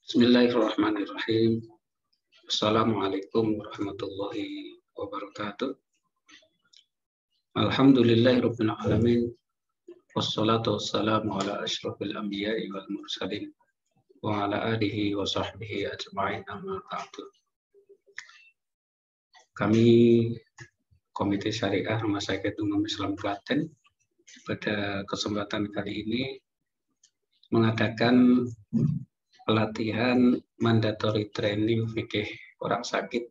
Bismillahirrahmanirrahim. Assalamualaikum warahmatullahi wabarakatuh. Alhamdulillahirabbil alamin. Wassalatu wassalamu ala asyrofil anbiya'i wal mursalin wa ala alihi wa sahbihi ajma'in, amma ba'du. Kami Komite Syariah Rumah Sakit Umum Islam Klaten pada kesempatan kali ini mengadakan pelatihan mandatory training fikih orang sakit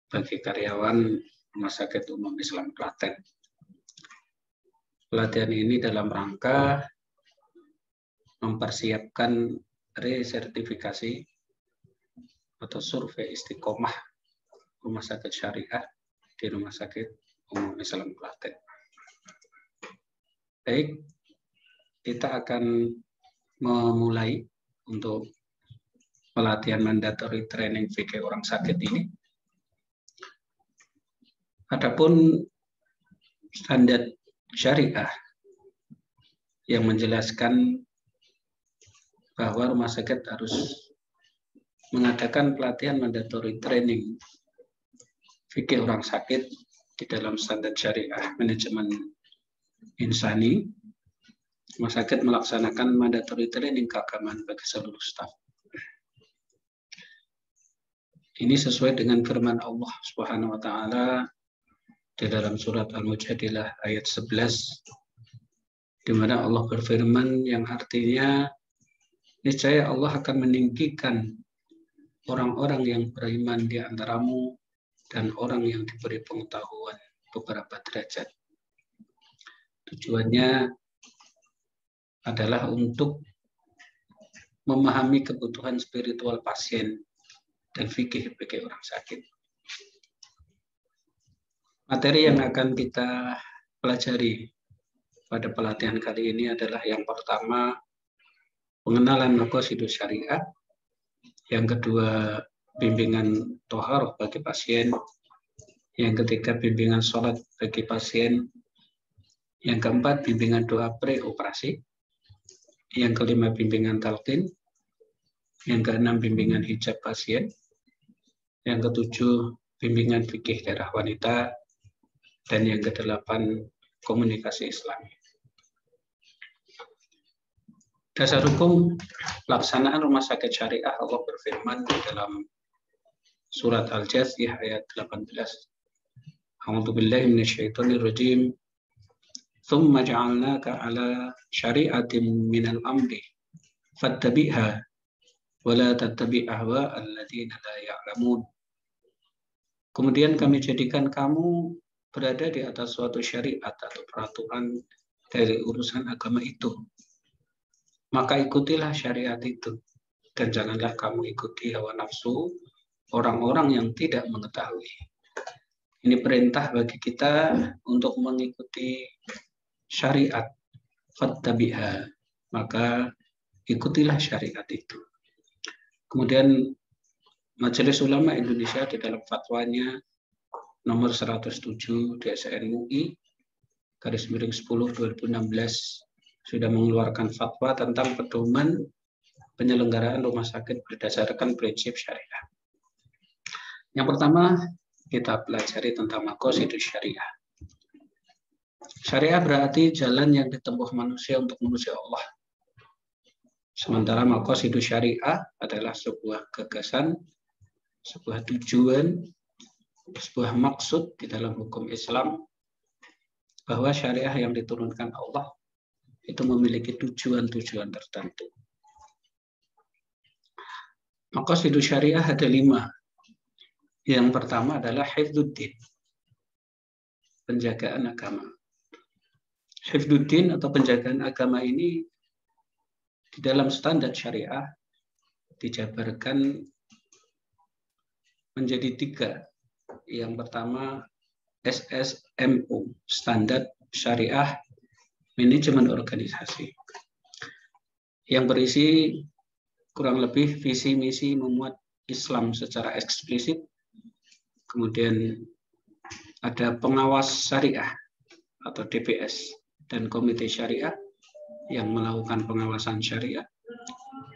bagi karyawan Rumah Sakit Umum Islam Klaten. Pelatihan ini dalam rangka mempersiapkan resertifikasi atau survei istiqomah Rumah Sakit Syariah di Rumah Sakit Umum Islam Klaten. Baik, kita akan memulai untuk pelatihan mandatory training fikih orang sakit ini. Adapun standar syariah yang menjelaskan bahwa rumah sakit harus mengadakan pelatihan mandatory training fikih orang sakit di dalam standar syariah manajemen insani. Rumah sakit melaksanakan mandatory training keagamaan bagi seluruh staf. Ini sesuai dengan firman Allah Subhanahu wa taala di dalam surat Al-Mujadilah ayat 11, di mana Allah berfirman yang artinya niscaya Allah akan meninggikan orang-orang yang beriman di antaramu dan orang yang diberi pengetahuan beberapa derajat. Tujuannya adalah untuk memahami kebutuhan spiritual pasien dan fikih-fikih orang sakit. Materi yang akan kita pelajari pada pelatihan kali ini adalah yang pertama, pengenalan maqasidus syariah, yang kedua, bimbingan thaharah bagi pasien, yang ketiga, bimbingan sholat bagi pasien, yang keempat, bimbingan doa pre-operasi, yang kelima, bimbingan talqin, yang keenam, bimbingan hijab pasien, yang ketujuh, bimbingan fikih darah wanita, dan yang kedelapan, komunikasi Islami. Dasar hukum pelaksanaan rumah sakit syariah, Allah berfirman di dalam surat Al-Jathiyah ayat 18. A'udzu billahi minasyaitonir rajim. Tsumma ja'alnaka 'ala syari'atin minal amri fattabi'ha wa la tattabi' ahwa'al ladzina la ya'lamun. Kemudian kami jadikan kamu berada di atas suatu syariat atau peraturan dari urusan agama itu. Maka ikutilah syariat itu dan janganlah kamu ikuti hawa nafsu orang-orang yang tidak mengetahui. Ini perintah bagi kita untuk mengikuti syariat, fattabi'ha, maka ikutilah syariat itu. Kemudian Majelis Ulama Indonesia di dalam fatwanya nomor 107 DSN MUI /10/2016 sudah mengeluarkan fatwa tentang pedoman penyelenggaraan rumah sakit berdasarkan prinsip syariah. Yang pertama, kita pelajari tentang maqasidus syariah. Syariah berarti jalan yang ditempuh manusia untuk menuju Allah. Sementara maqasidus syariah adalah sebuah gagasan, sebuah tujuan, sebuah maksud di dalam hukum Islam bahwa syariah yang diturunkan Allah itu memiliki tujuan-tujuan tertentu. Maqasidus syariah ada 5. Yang pertama adalah hifdzuddin, penjagaan agama. Hifdzuddin atau penjagaan agama ini di dalam standar syariah dijabarkan menjadi 3. Yang pertama SSMU, Standar Syariah Manajemen Organisasi, yang berisi kurang lebih visi misi memuat Islam secara eksplisit. Kemudian ada pengawas syariah atau DPS dan komite syariah yang melakukan pengawasan syariah.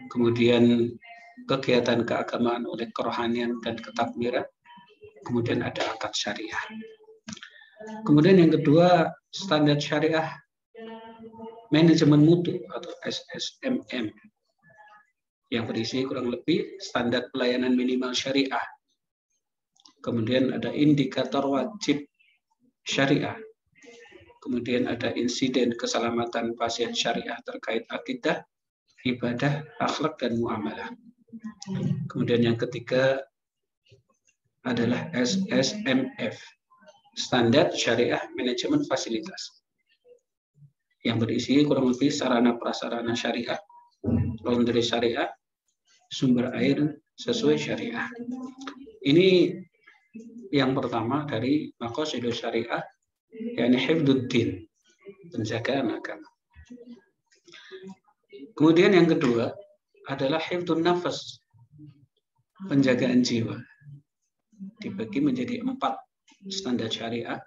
Kemudian kegiatan keagamaan oleh kerohanian dan ketakmiran. Kemudian ada akad syariah. Kemudian yang kedua, standar syariah manajemen mutu atau SSMM yang berisi kurang lebih standar pelayanan minimal syariah. Kemudian ada indikator wajib syariah. Kemudian ada insiden keselamatan pasien syariah terkait akidah, ibadah, akhlak, dan muamalah. Kemudian yang ketiga adalah SSMF, standar syariah manajemen fasilitas, yang berisi kurang lebih sarana prasarana syariah, laundry syariah, sumber air sesuai syariah. Ini yang pertama dari maqasidus syariah, yakni hifdzuddin, penjagaan agama. Kemudian yang kedua adalah hifdzun nafas, penjagaan jiwa. Dibagi menjadi 4 standar syariah.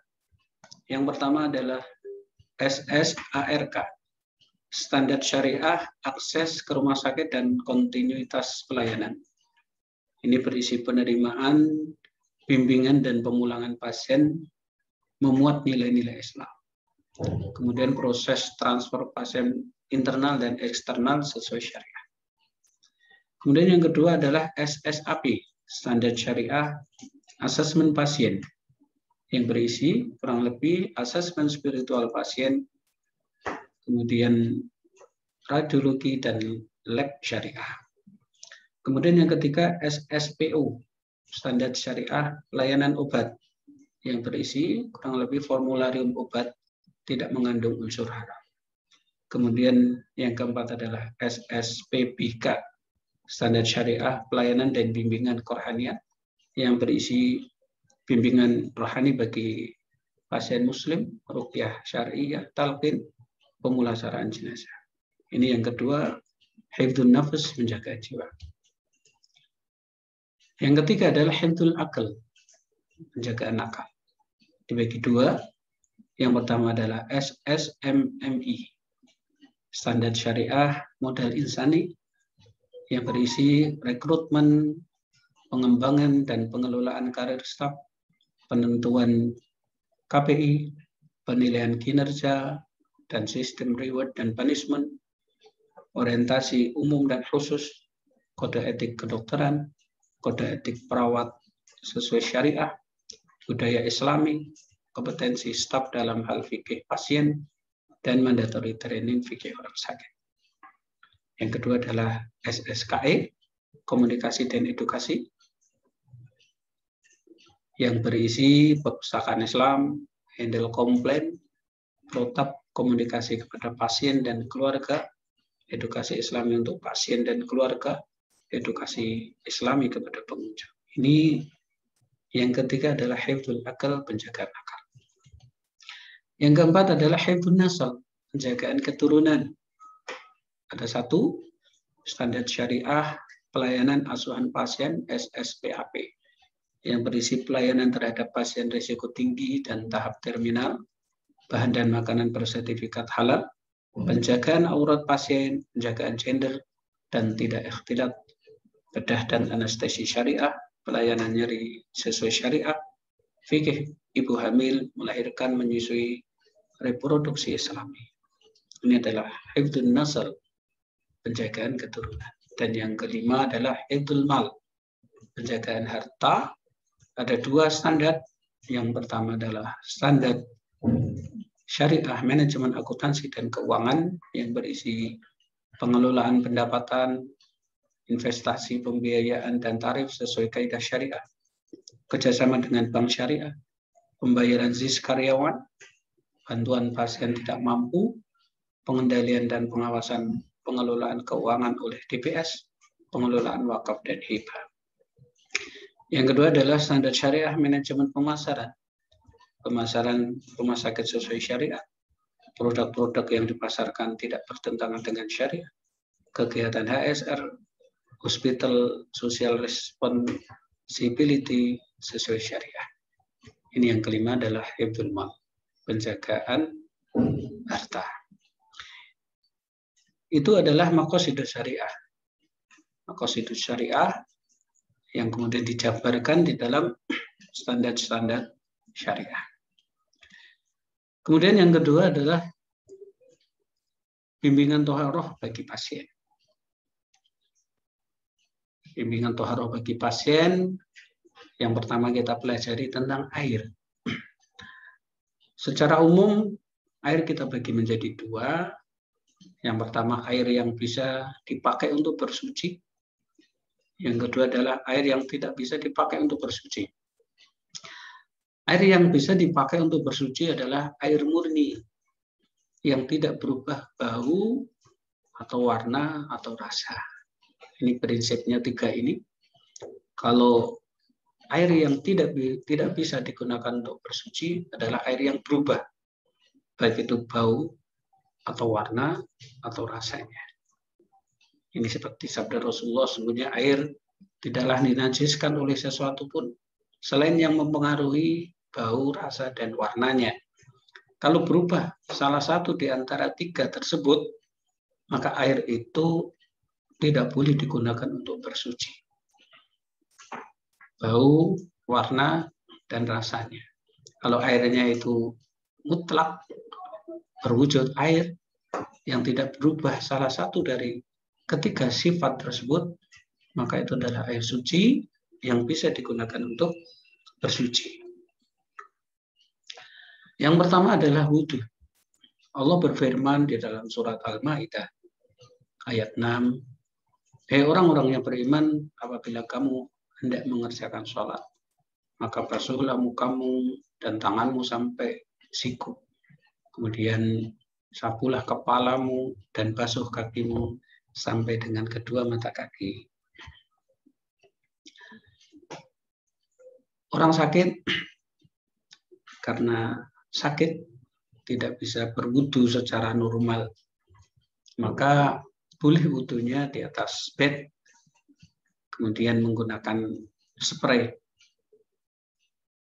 Yang pertama adalah SSARK, standar syariah akses ke rumah sakit dan kontinuitas pelayanan. Ini berisi penerimaan, bimbingan, dan pemulangan pasien, memuat nilai-nilai Islam. Kemudian proses transfer pasien internal dan eksternal sesuai syariah. Kemudian yang kedua adalah SSAP, standar syariah asesmen pasien, yang berisi kurang lebih asesmen spiritual pasien, kemudian radiologi dan lab syariah. Kemudian yang ketiga SSPO, standar syariah pelayanan obat, yang berisi kurang lebih formularium obat tidak mengandung unsur haram. Kemudian yang keempat adalah SSPBK, standar syariah pelayanan dan bimbingan kerohanian, yang berisi bimbingan rohani bagi pasien muslim, ruqyah syariah, talqin, pemulasaraan jenazah. Ini yang kedua, hifdzun nafas, menjaga jiwa. Yang ketiga adalah hifdzul akal, penjagaan akal. Dibagi 2. Yang pertama adalah SSMMI, standar syariah modal insani, yang berisi rekrutmen, pengembangan dan pengelolaan karir staf, penentuan KPI, penilaian kinerja, dan sistem reward dan punishment, orientasi umum dan khusus, kode etik kedokteran, kode etik perawat sesuai syariah, budaya Islami, kompetensi staf dalam hal fikih pasien, dan mandatory training fikih orang sakit. Yang kedua adalah SSKE, komunikasi dan edukasi, yang berisi perpustakaan Islam, handle komplain, protap komunikasi kepada pasien dan keluarga, edukasi Islami untuk pasien dan keluarga, edukasi Islami kepada pengunjung. Ini yang ketiga adalah hifdzul akal, penjagaan akal. Yang keempat adalah hifdzun nasal, penjagaan keturunan. Ada 1, standar syariah pelayanan asuhan pasien SSPAP, yang berisi pelayanan terhadap pasien risiko tinggi dan tahap terminal, bahan dan makanan bersertifikat halal, penjagaan aurat pasien, penjagaan gender dan tidak ikhtilat, bedah dan anestesi syariah, pelayanan nyeri sesuai syariah, fikih ibu hamil, melahirkan, menyusui, reproduksi Islami. Ini adalah hifdzun nasl, penjagaan keturunan. Dan yang kelima adalah hifdzul mal, penjagaan harta. Ada 2 standar. Yang pertama adalah standar syariah manajemen akuntansi dan keuangan, yang berisi pengelolaan pendapatan, investasi, pembiayaan, dan tarif sesuai kaidah syariah, kerjasama dengan bank syariah, pembayaran ZIS karyawan, bantuan pasien tidak mampu, pengendalian dan pengawasan pengelolaan keuangan oleh DPS, pengelolaan wakaf dan hibah. Yang kedua adalah standar syariah manajemen pemasaran, pemasaran rumah sakit sesuai syariah, produk-produk yang dipasarkan tidak bertentangan dengan syariah, kegiatan HSR, hospital social responsibility sesuai syariah. Ini yang kelima adalah hifdzul mal, penjagaan harta. Itu adalah maqasidus syariah. maqasidus syariah yang kemudian dijabarkan di dalam standar-standar syariah. Kemudian yang kedua adalah bimbingan toharoh bagi pasien. Bimbingan toharoh bagi pasien, yang pertama kita pelajari tentang air. Secara umum, air kita bagi menjadi dua. Yang pertama, air yang bisa dipakai untuk bersuci. Yang kedua adalah air yang tidak bisa dipakai untuk bersuci. Air yang bisa dipakai untuk bersuci adalah air murni, yang tidak berubah bau, atau warna, atau rasa. Ini prinsipnya tiga ini. Kalau air yang tidak bisa digunakan untuk bersuci adalah air yang berubah, baik itu bau, atau warna, atau rasanya. Ini seperti sabda Rasulullah, sesungguhnya air tidaklah dinajiskan oleh sesuatu pun selain yang mempengaruhi bau, rasa, dan warnanya. Kalau berubah salah satu di antara tiga tersebut, maka air itu tidak boleh digunakan untuk bersuci. Bau, warna, dan rasanya. Kalau airnya itu mutlak, berwujud air yang tidak berubah salah satu dari ketiga sifat tersebut, maka itu adalah air suci yang bisa digunakan untuk bersuci. Yang pertama adalah wudhu. Allah berfirman di dalam surat Al-Maidah ayat 6, "Hei orang-orang yang beriman, apabila kamu hendak mengerjakan sholat, maka basuhlah mukamu dan tanganmu sampai siku. Kemudian sapulah kepalamu dan basuh kakimu sampai dengan kedua mata kaki." Orang sakit karena sakit tidak bisa berwudu secara normal, maka boleh wudunya di atas bed, kemudian menggunakan spray.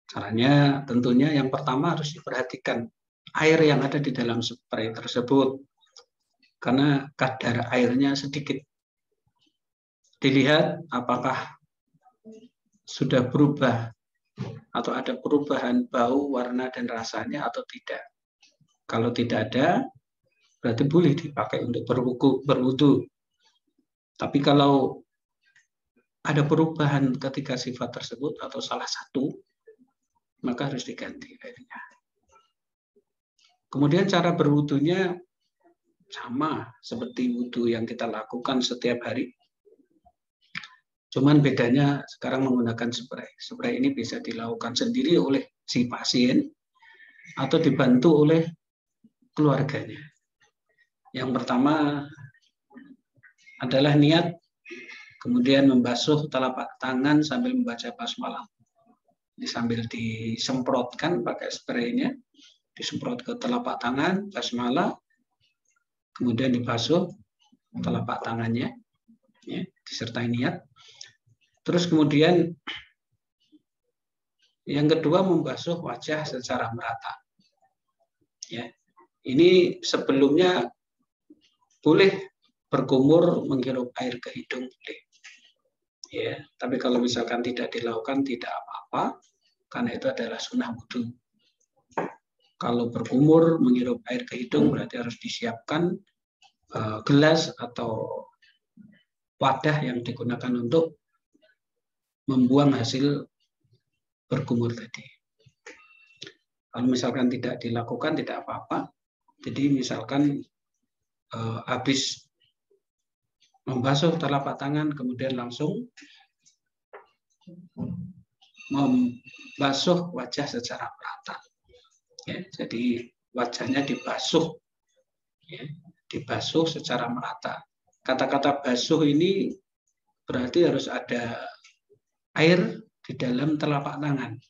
Caranya tentunya yang pertama harus diperhatikan air yang ada di dalam spray tersebut, karena kadar airnya sedikit. Dilihat apakah sudah berubah atau ada perubahan bau, warna, dan rasanya atau tidak. Kalau tidak ada, berarti boleh dipakai untuk berwudu. Tapi kalau ada perubahan ketiga sifat tersebut atau salah satu, maka harus diganti airnya. Kemudian cara berwudunya sama seperti wudu yang kita lakukan setiap hari. Cuman bedanya sekarang menggunakan spray. Spray ini bisa dilakukan sendiri oleh si pasien atau dibantu oleh keluarganya. Yang pertama adalah niat, kemudian membasuh telapak tangan sambil membaca basmalah. Ini sambil disemprotkan pakai spraynya, disemprot ke telapak tangan, basmalah, kemudian dibasuh telapak tangannya, ya, disertai niat. Terus kemudian yang kedua membasuh wajah secara merata. Ya, ini sebelumnya boleh berkumur menghirup air ke hidung boleh. Ya, tapi kalau misalkan tidak dilakukan tidak apa-apa, karena itu adalah sunnah wudu. Kalau berkumur menghirup air ke hidung berarti harus disiapkan gelas atau wadah yang digunakan untuk membuang hasil berkumur tadi. Kalau misalkan tidak dilakukan tidak apa-apa. Jadi misalkan habis membasuh telapak tangan kemudian langsung membasuh wajah secara merata. Ya, jadi wajahnya dibasuh, ya, dibasuh secara merata. Kata-kata basuh ini berarti harus ada air di dalam telapak tangan.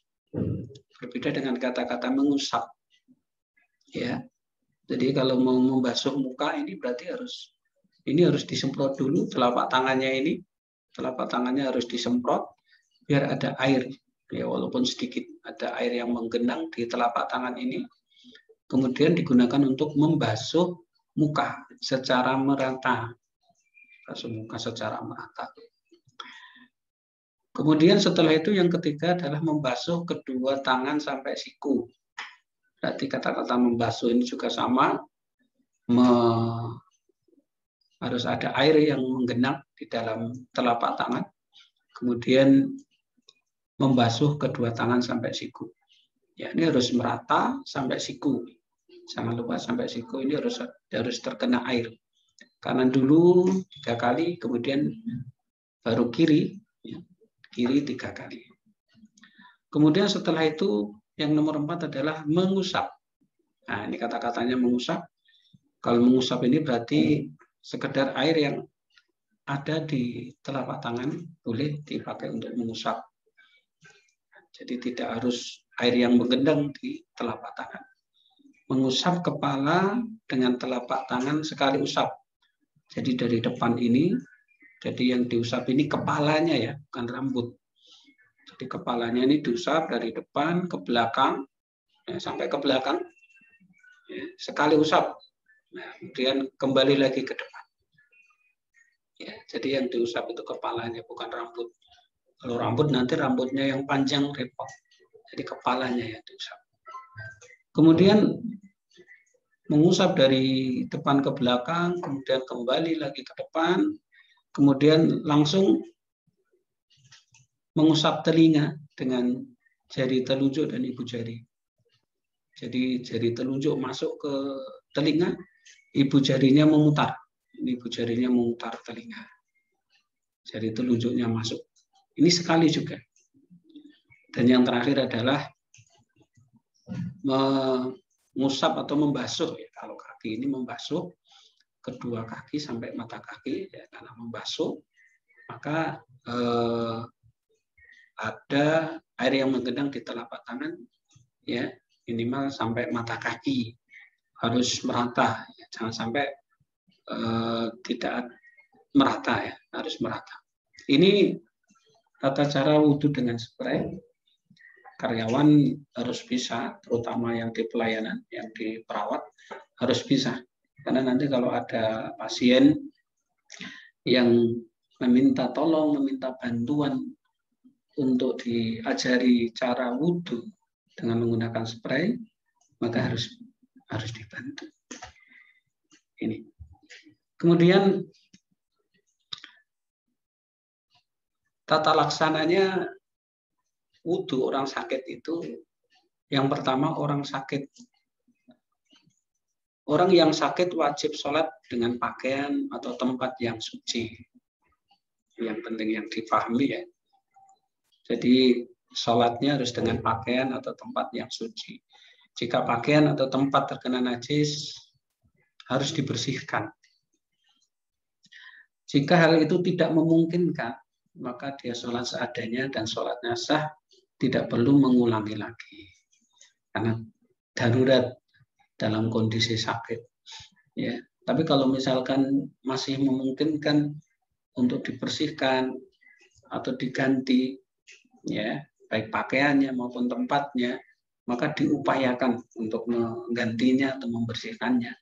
Berbeda dengan kata-kata mengusap. Ya. Jadi kalau mau membasuh muka ini berarti harus disemprot dulu telapak tangannya harus disemprot biar ada air. Ya, walaupun sedikit ada air yang menggenang di telapak tangan ini. Kemudian digunakan untuk membasuh muka secara merata. basuh muka secara merata. Kemudian setelah itu yang ketiga adalah membasuh kedua tangan sampai siku. Berarti kata-kata membasuh ini juga sama, harus ada air yang menggenang di dalam telapak tangan. Kemudian membasuh kedua tangan sampai siku. Ya, ini harus merata sampai siku. Jangan lupa sampai siku ini harus terkena air. Kanan dulu 3 kali, kemudian baru kiri, ya, kiri 3 kali. Kemudian setelah itu yang nomor 4 adalah mengusap. Nah, ini kata-katanya mengusap. Kalau mengusap ini berarti sekedar air yang ada di telapak tangan boleh dipakai untuk mengusap. Jadi tidak harus air yang menggendang di telapak tangan. Mengusap kepala dengan telapak tangan sekali usap. Jadi dari depan ini, jadi yang diusap ini kepalanya ya, bukan rambut. Jadi kepalanya ini diusap dari depan ke belakang, ya, sampai ke belakang, ya, sekali usap. Nah, kemudian kembali lagi ke depan. Ya, jadi yang diusap itu kepalanya, bukan rambut. Kalau rambut nanti rambutnya yang panjang repot. Jadi kepalanya yang diusap. Kemudian mengusap dari depan ke belakang, kemudian kembali lagi ke depan, kemudian langsung mengusap telinga dengan jari telunjuk dan ibu jari. Jadi jari telunjuk masuk ke telinga, ibu jarinya memutar. Ibu jarinya memutar telinga. Jari telunjuknya masuk. Ini sekali juga. Dan yang terakhir adalah mengusap atau membasuh. Ya, kalau kaki ini membasuh kedua kaki sampai mata kaki. Ya, karena membasuh, maka ada air yang menggenang di telapak tangan, ya minimal sampai mata kaki. Harus merata. Ya, jangan sampai tidak merata, ya, harus merata. Ini tata cara wudhu dengan spray. Karyawan harus bisa, terutama yang di pelayanan, yang di perawat harus bisa. Karena nanti kalau ada pasien yang meminta tolong, meminta bantuan untuk diajari cara wudhu dengan menggunakan spray, maka harus dibantu. Ini. Kemudian tata laksananya wudhu orang sakit itu, yang pertama orang yang sakit wajib sholat dengan pakaian atau tempat yang suci. Yang penting yang dipahami ya. Jadi sholatnya harus dengan pakaian atau tempat yang suci. Jika pakaian atau tempat terkena najis, harus dibersihkan. Jika hal itu tidak memungkinkan, maka dia sholat seadanya dan sholatnya sah, tidak perlu mengulangi lagi. Karena darurat dalam kondisi sakit. Ya. Tapi kalau misalkan masih memungkinkan untuk dibersihkan atau diganti, ya baik pakaiannya maupun tempatnya, maka diupayakan untuk menggantinya atau membersihkannya.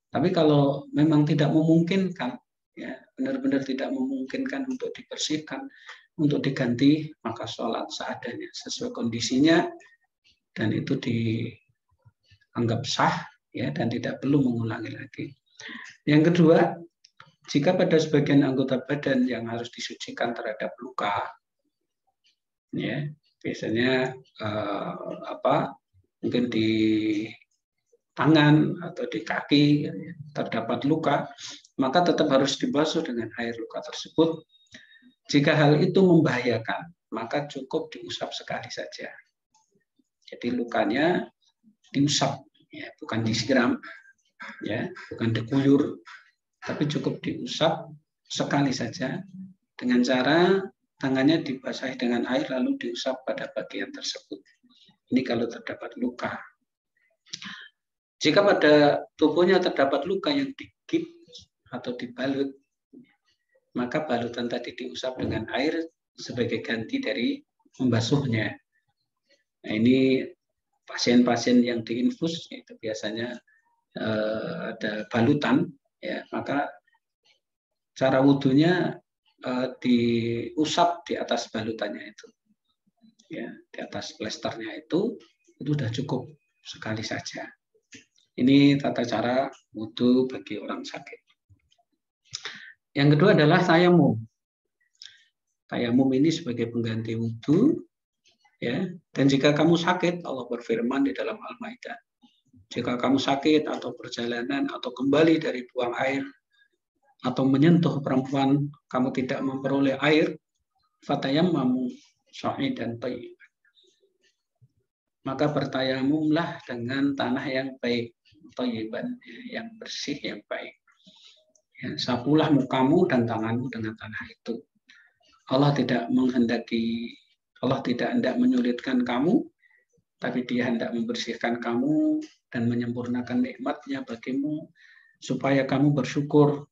Tapi kalau memang tidak memungkinkan, ya benar-benar tidak memungkinkan untuk dibersihkan, untuk diganti, maka sholat seadanya sesuai kondisinya, dan itu dianggap sah, ya, dan tidak perlu mengulangi lagi. Yang kedua, jika pada sebagian anggota badan yang harus disucikan terhadap luka, ya biasanya mungkin di tangan atau di kaki terdapat luka, maka tetap harus dibasuh dengan air luka tersebut. Jika hal itu membahayakan, maka cukup diusap sekali saja. Jadi lukanya diusap, ya, bukan disiram, ya, bukan dikuyur, tapi cukup diusap sekali saja dengan cara tangannya dibasahi dengan air lalu diusap pada bagian tersebut. Ini kalau terdapat luka. Jika pada tubuhnya terdapat luka yang digigit atau dibalut, maka balutan tadi diusap dengan air sebagai ganti dari membasuhnya. Nah, ini pasien-pasien yang diinfus itu biasanya ada balutan, ya, maka cara wudhunya diusap di atas balutannya itu, ya, di atas plesternya itu sudah cukup sekali saja. Ini tata cara wudhu bagi orang sakit. Yang kedua adalah tayamum. Tayamum ini sebagai pengganti wudhu, ya. Dan jika kamu sakit, Allah berfirman di dalam Al-Maidah, jika kamu sakit atau perjalanan atau kembali dari buang air atau menyentuh perempuan, kamu tidak memperoleh air, fatayammamu sha'idan thayyiban, maka bertayamumlah dengan tanah yang baik, thayyiban, yang bersih, yang baik. Ya, sapulah mukamu dan tanganmu dengan tanah itu. Allah tidak hendak menyulitkan kamu, tapi Dia hendak membersihkan kamu dan menyempurnakan nikmat-Nya bagimu supaya kamu bersyukur.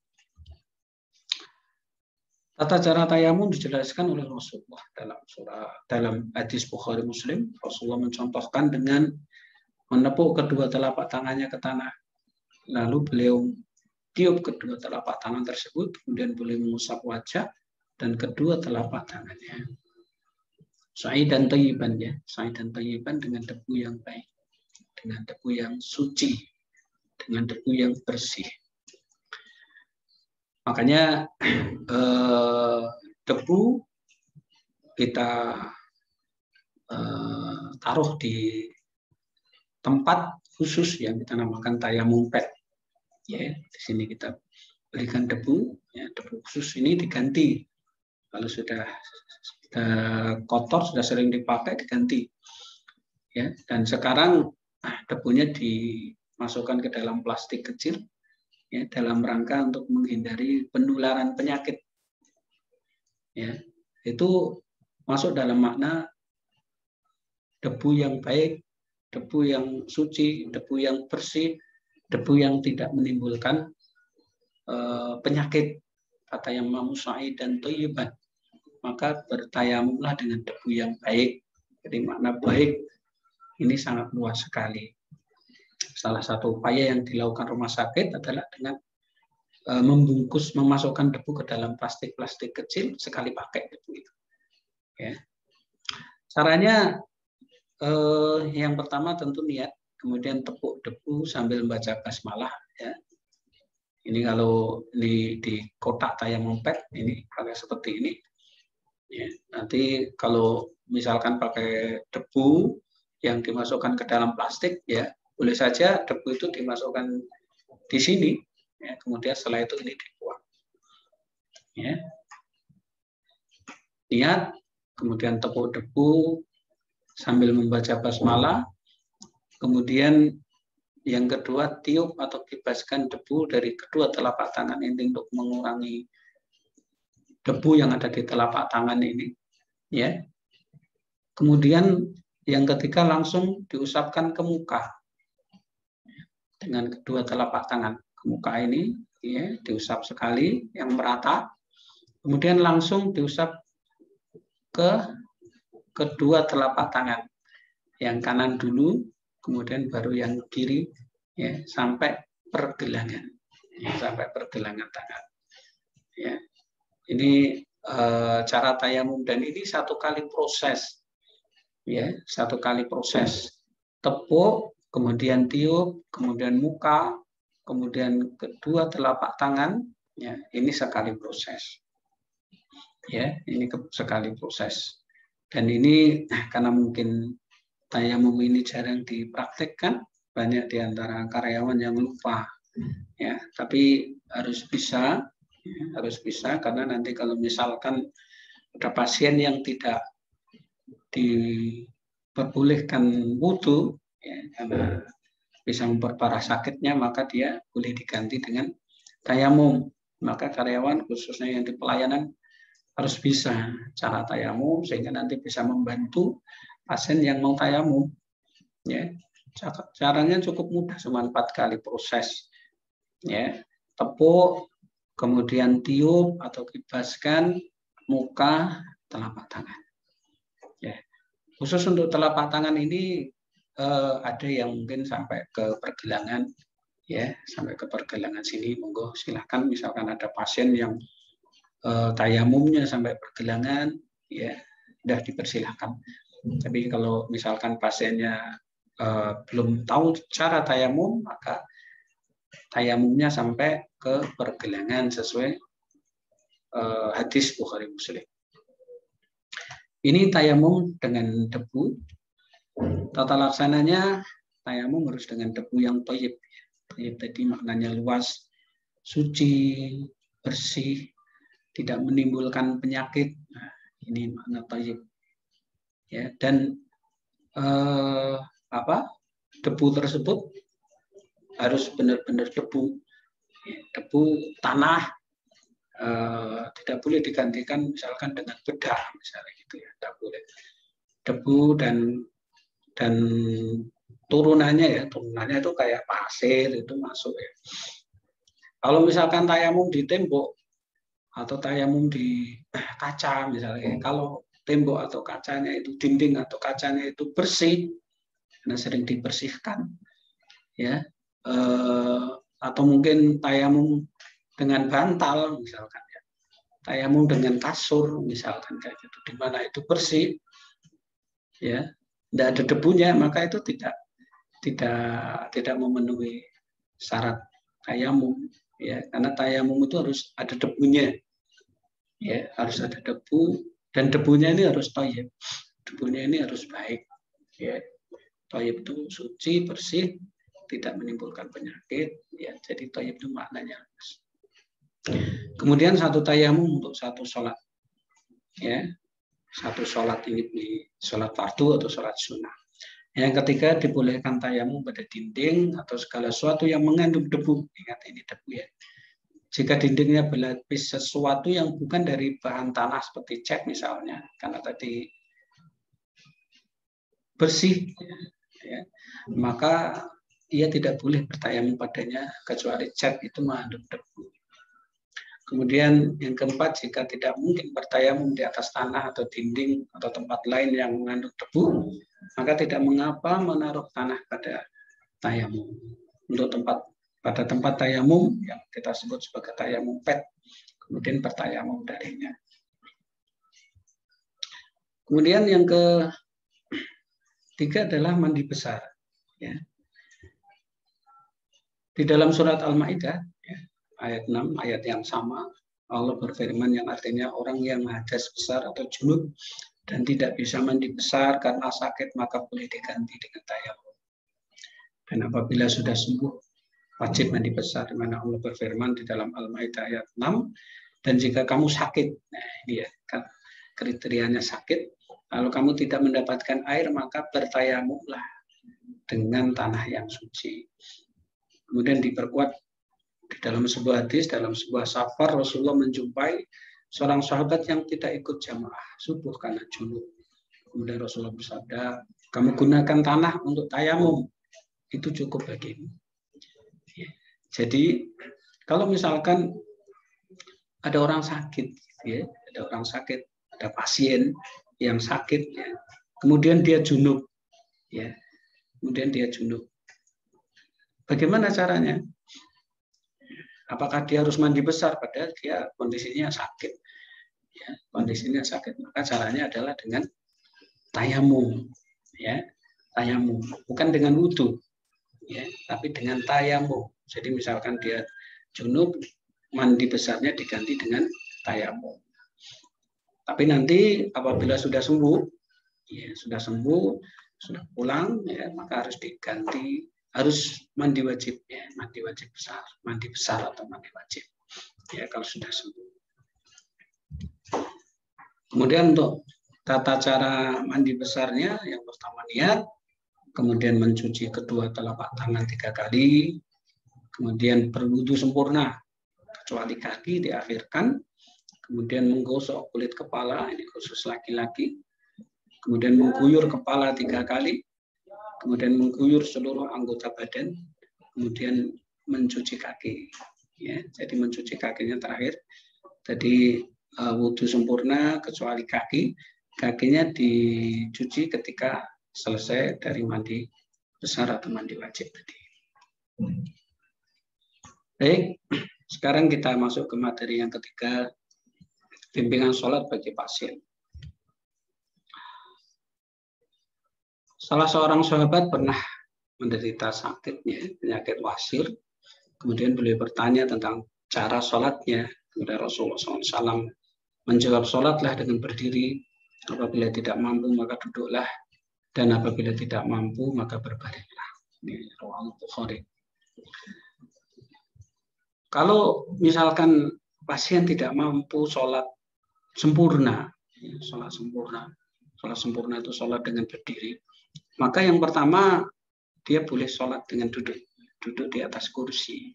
Tata cara tayamum dijelaskan oleh Rasulullah dalam hadis Bukhari Muslim. Rasulullah mencontohkan dengan menepuk kedua telapak tangannya ke tanah, lalu beliau tiup kedua telapak tangan tersebut, kemudian beliau mengusap wajah dan kedua telapak tangannya. Sha'idan thayyiban, ya, sha'idan thayyiban, dengan debu yang baik, dengan debu yang suci, dengan debu yang bersih. Makanya debu kita taruh di tempat khusus yang kita namakan tayamum pad. Ya, di sini kita berikan debu, ya, debu khusus ini diganti. Kalau sudah kotor, sudah sering dipakai, diganti. Ya, dan sekarang debunya dimasukkan ke dalam plastik kecil, ya, dalam rangka untuk menghindari penularan penyakit. Ya, itu masuk dalam makna debu yang baik, debu yang suci, debu yang bersih, debu yang tidak menimbulkan penyakit. Fatayammamu sha'idan thayyiban, maka bertayamumlah dengan debu yang baik. Jadi makna baik ini sangat luas sekali. Salah satu upaya yang dilakukan rumah sakit adalah dengan memasukkan debu ke dalam plastik-plastik kecil, sekali pakai debu itu. Ya. Caranya yang pertama tentu niat, kemudian tepuk debu sambil membaca basmalah. Ya. Ini kalau di kotak tayamum pad ini pakai seperti ini. Ya. Nanti kalau misalkan pakai debu yang dimasukkan ke dalam plastik, ya boleh saja debu itu dimasukkan di sini. Ya, kemudian setelah itu ini dibuang. Ya. Niat, kemudian tepuk debu sambil membaca basmalah, kemudian yang kedua tiup atau kibaskan debu dari kedua telapak tangan ini untuk mengurangi debu yang ada di telapak tangan ini. Ya. Kemudian yang ketiga langsung diusapkan ke muka dengan kedua telapak tangan. Muka ini, ya, diusap sekali yang merata, kemudian langsung diusap ke kedua telapak tangan, yang kanan dulu, kemudian baru yang kiri, ya, sampai pergelangan, ya, sampai pergelangan tangan. Ya. Ini cara tayamum, dan ini satu kali proses, ya, satu kali proses. Tepuk, kemudian tiup, kemudian muka, kemudian kedua telapak tangan, ya, ini sekali proses. Ya, ini sekali proses. Dan ini karena mungkin tayamum ini jarang dipraktekkan, banyak di antara karyawan yang lupa. Ya, tapi harus bisa, ya, harus bisa, karena nanti kalau misalkan ada pasien yang tidak diperbolehkan wudhu, ya, karena bisa memperparah sakitnya, maka dia boleh diganti dengan tayamum. Maka karyawan khususnya yang di pelayanan harus bisa cara tayamum sehingga nanti bisa membantu pasien yang mau tayamum. Ya, caranya cukup mudah, cuma 4 kali proses. Ya, tepuk, kemudian tiup atau kibaskan muka, telapak tangan. Ya, khusus untuk telapak tangan ini ada yang mungkin sampai ke pergelangan, ya, sampai ke pergelangan sini. Monggo silahkan, misalkan ada pasien yang tayamumnya sampai pergelangan, ya sudah dipersilahkan. Tapi kalau misalkan pasiennya belum tahu cara tayamum, maka tayamumnya sampai ke pergelangan sesuai hadis Bukhari Muslim. Ini tayamum dengan debu. Tata laksananya tayamum harus dengan debu yang thayyib. Thayyib tadi maknanya luas, suci, bersih, tidak menimbulkan penyakit. Nah, ini makna thayyib. Ya, dan debu tersebut harus benar-benar debu, debu tanah, tidak boleh digantikan misalkan dengan bedah misalnya gitu ya, tidak boleh. Debu dan turunannya itu kayak pasir itu masuk ya. Kalau misalkan tayamum di tembok atau tayamum di kaca misalnya, kalau tembok atau kacanya itu, dinding atau kacanya itu bersih karena sering dibersihkan, ya, atau mungkin tayamum dengan bantal misalkan ya, tayamum dengan kasur misalkan kayak gitu, di mana itu bersih, ya, tidak ada debunya, maka itu tidak memenuhi syarat tayamum, ya, karena tayamum itu harus ada debunya, ya, harus ada debu, dan debunya ini harus thayyib, debunya ini harus baik, ya, thayyib itu suci, bersih, tidak menimbulkan penyakit, ya, jadi thayyib itu maknanya. Kemudian satu tayamum untuk satu sholat, ya, satu sholat ini sholat fardu atau sholat sunnah. Yang ketiga, dibolehkan tayamum pada dinding atau segala sesuatu yang mengandung debu. Ingat ini debu ya. Jika dindingnya berlapis sesuatu yang bukan dari bahan tanah seperti cat misalnya, karena tadi bersih, ya, maka ia tidak boleh bertayamum padanya kecuali cat itu mengandung debu. Kemudian yang keempat, jika tidak mungkin bertayamum di atas tanah atau dinding atau tempat lain yang mengandung debu, maka tidak mengapa menaruh tanah pada tayamum. Untuk pada tempat tayamum yang kita sebut sebagai tayamum pet, kemudian bertayamum darinya. Kemudian yang ketiga adalah mandi besar. Ya. Di dalam surat Al-Maidah, ya, ayat 6, ayat yang sama, Allah berfirman yang artinya orang yang hadas besar atau junub dan tidak bisa mandi besar karena sakit, maka boleh diganti dengan tayamum. Dan apabila sudah sembuh, wajib mandi besar, di mana Allah berfirman di dalam Al-Maidah ayat 6, dan jika kamu sakit, nah ini ya, kan kriterianya sakit, kalau kamu tidak mendapatkan air, maka bertayamumlah dengan tanah yang suci. Kemudian diperkuat di dalam sebuah hadis, dalam sebuah safar, Rasulullah menjumpai seorang sahabat yang tidak ikut jamaah subuh karena junub. Kemudian Rasulullah bersabda, kamu gunakan tanah untuk tayamum, itu cukup bagimu. Jadi kalau misalkan ada orang sakit, ya, ada orang sakit, ada pasien yang sakit, ya, kemudian dia junub, ya, kemudian dia junub. Bagaimana caranya? Apakah dia harus mandi besar padahal dia kondisinya sakit? Ya, kondisinya sakit, maka caranya adalah dengan tayamum, ya, tayamum, bukan dengan wudu, ya, tapi dengan tayamum. Jadi misalkan dia junub, mandi besarnya diganti dengan tayamum. Tapi nanti apabila sudah sembuh, ya, sudah pulang, ya, maka harus diganti, harus mandi wajib, ya, mandi besar atau mandi wajib, ya, kalau sudah sembuh. Kemudian untuk tata cara mandi besarnya, yang pertama niat, kemudian mencuci kedua telapak tangan 3 kali, kemudian berwudu sempurna, kecuali kaki diakhirkan, kemudian menggosok kulit kepala, ini khusus laki-laki, kemudian mengguyur kepala 3 kali, kemudian mengguyur seluruh anggota badan, kemudian mencuci kaki. Ya, jadi mencuci kakinya terakhir. Jadi wudhu sempurna kecuali kaki, kakinya dicuci ketika selesai dari mandi besar atau mandi wajib tadi. Baik, sekarang kita masuk ke materi yang ketiga, bimbingan sholat bagi pasien. Salah seorang sahabat pernah menderita sakitnya, penyakit wasir. Kemudian beliau bertanya tentang cara sholatnya. Kemudian Rasulullah SAW menjawab, sholatlah dengan berdiri. Apabila tidak mampu maka duduklah. Dan apabila tidak mampu maka berbaringlah. Ini riwayat Bukhari. Kalau misalkan pasien tidak mampu sholat sempurna, sholat sempurna itu sholat dengan berdiri, maka yang pertama dia boleh sholat dengan duduk di atas kursi.